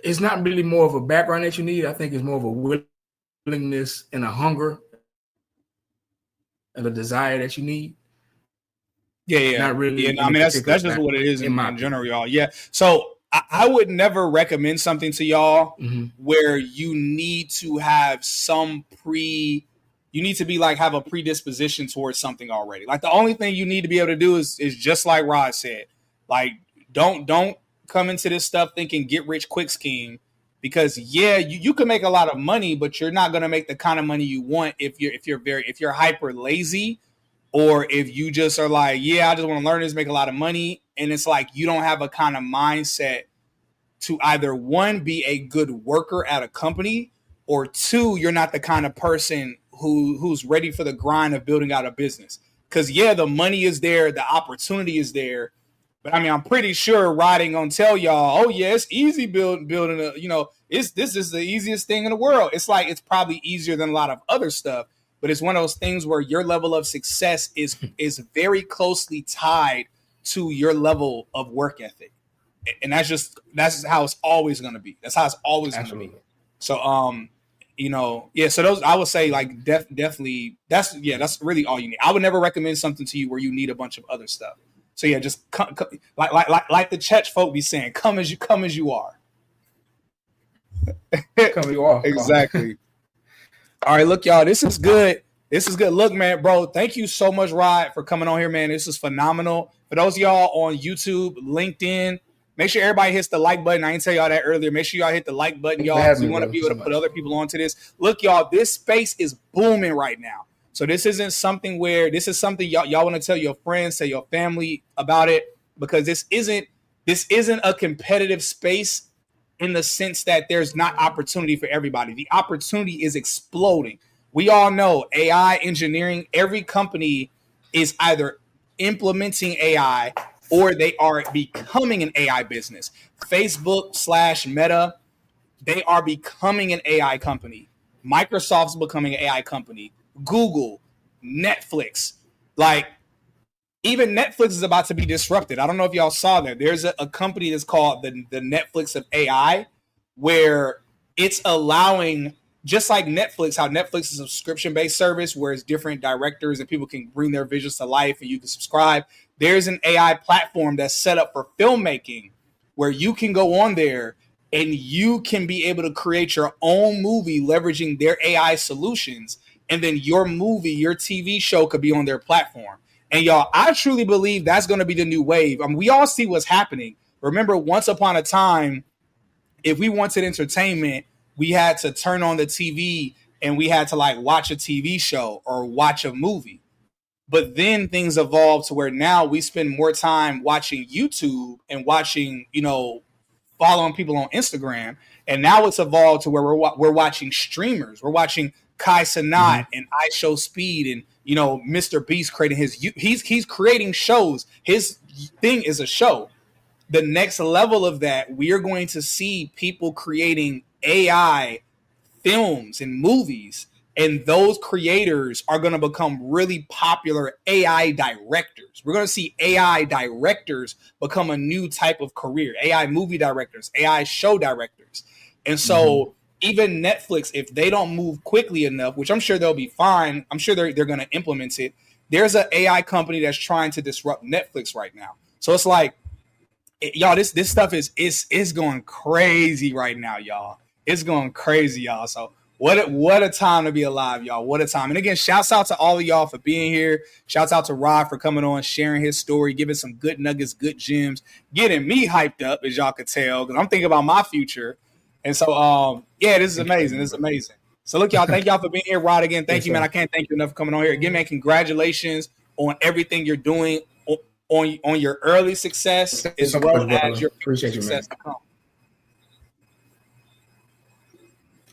It's not really more of a background that you need. I think it's more of a willingness and a hunger and a desire that you need. Yeah. Not really. Yeah, I mean, that's just what it is in general, y'all. Yeah. So I would never recommend something to y'all where you need to have you need to be like have a predisposition towards something already. Like the only thing you need to be able to do is just like Rod said, like don't come into this stuff thinking get rich quick scheme, because you can make a lot of money, but you're not going to make the kind of money you want if you're hyper lazy, or if you just are like, I just want to learn this, make a lot of money. And it's like, you don't have a kind of mindset to either one, be a good worker at a company, or two, you're not the kind of person who's ready for the grind of building out a business. Because the money is there, the opportunity is there. But I mean, I'm pretty sure Rod ain't gonna tell y'all, oh yeah, it's easy building this is the easiest thing in the world. It's like, it's probably easier than a lot of other stuff. But it's one of those things where your level of success is very closely tied to your level of work ethic. And that's how it's always going to be. That's how it's always going to be. So, so those, I would say like definitely that's really all you need. I would never recommend something to you where you need a bunch of other stuff. So just come, like the church folk be saying, come as you are. Come as you are. Exactly. All right, look, y'all, this is good. Look, man, bro, thank you so much, Rod, for coming on here, man. This is phenomenal. For those of y'all on YouTube, LinkedIn, make sure everybody hits the like button. I didn't tell y'all that earlier. Make sure y'all hit the like button, y'all. We want to be able to put other people onto this. Look, y'all, this space is booming right now. So this is something y'all want to tell your friends, tell your family about it, because this isn't a competitive space in the sense that there's not opportunity for everybody. The opportunity is exploding. We all know AI engineering, every company is either implementing AI or they are becoming an AI business. Facebook/Meta, they are becoming an AI company. Microsoft's becoming an AI company. Google, Netflix, like even Netflix is about to be disrupted. I don't know if y'all saw that. There's a company that's called the Netflix of AI, where it's allowing, just like Netflix, how Netflix is a subscription-based service where it's different directors and people can bring their visions to life and you can subscribe. There's an AI platform that's set up for filmmaking where you can go on there and you can be able to create your own movie leveraging their AI solutions. And then your movie, your TV show could be on their platform. And y'all, I truly believe that's going to be the new wave. I mean, we all see what's happening. Remember, once upon a time, if we wanted entertainment, we had to turn on the TV and we had to like watch a TV show or watch a movie. But then things evolved to where now we spend more time watching YouTube and watching, following people on Instagram. And now it's evolved to where we're watching streamers. We're watching Kai Cenat and iShowSpeed and Mr. Beast creating he's creating shows. His thing is a show. The next level of that, we are going to see people creating AI films and movies, and those creators are going to become really popular AI directors. We're going to see AI directors become a new type of career, AI movie directors, AI show directors. And so even Netflix, if they don't move quickly enough, which I'm sure they'll be fine, I'm sure they're going to implement it. There's an AI company that's trying to disrupt Netflix right now. So it's like, y'all, this stuff is going crazy right now, y'all. It's going crazy, y'all. So what a time to be alive, y'all. What a time. And again, shouts out to all of y'all for being here. Shouts out to Rod for coming on, sharing his story, giving some good nuggets, good gems, getting me hyped up, as y'all could tell, because I'm thinking about my future. And so, this is amazing. This is amazing. So look, y'all, thank y'all for being here. Rod, again, thank you, man. I can't thank you enough for coming on here. Again, man, congratulations on everything you're doing, on your early success as well as your success to come.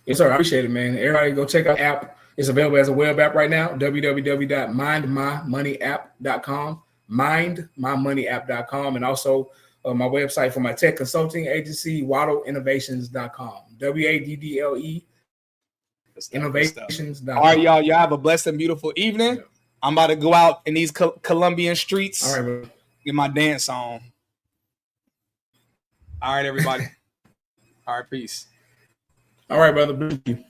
Yes, sir. I appreciate it, man. Everybody go check out the app. It's available as a web app right now, www.mindmymmoneyapp.com, mindmymmoneyapp.com, and also my website for my tech consulting agency, waddleinnovations.com, WADDLE innovations.com. All right, y'all have a blessed and beautiful evening. Yeah. I'm about to go out in these Colombian streets. All right, bro. Get my dance on. All right, everybody. All right, peace. All right, brother. Thank you.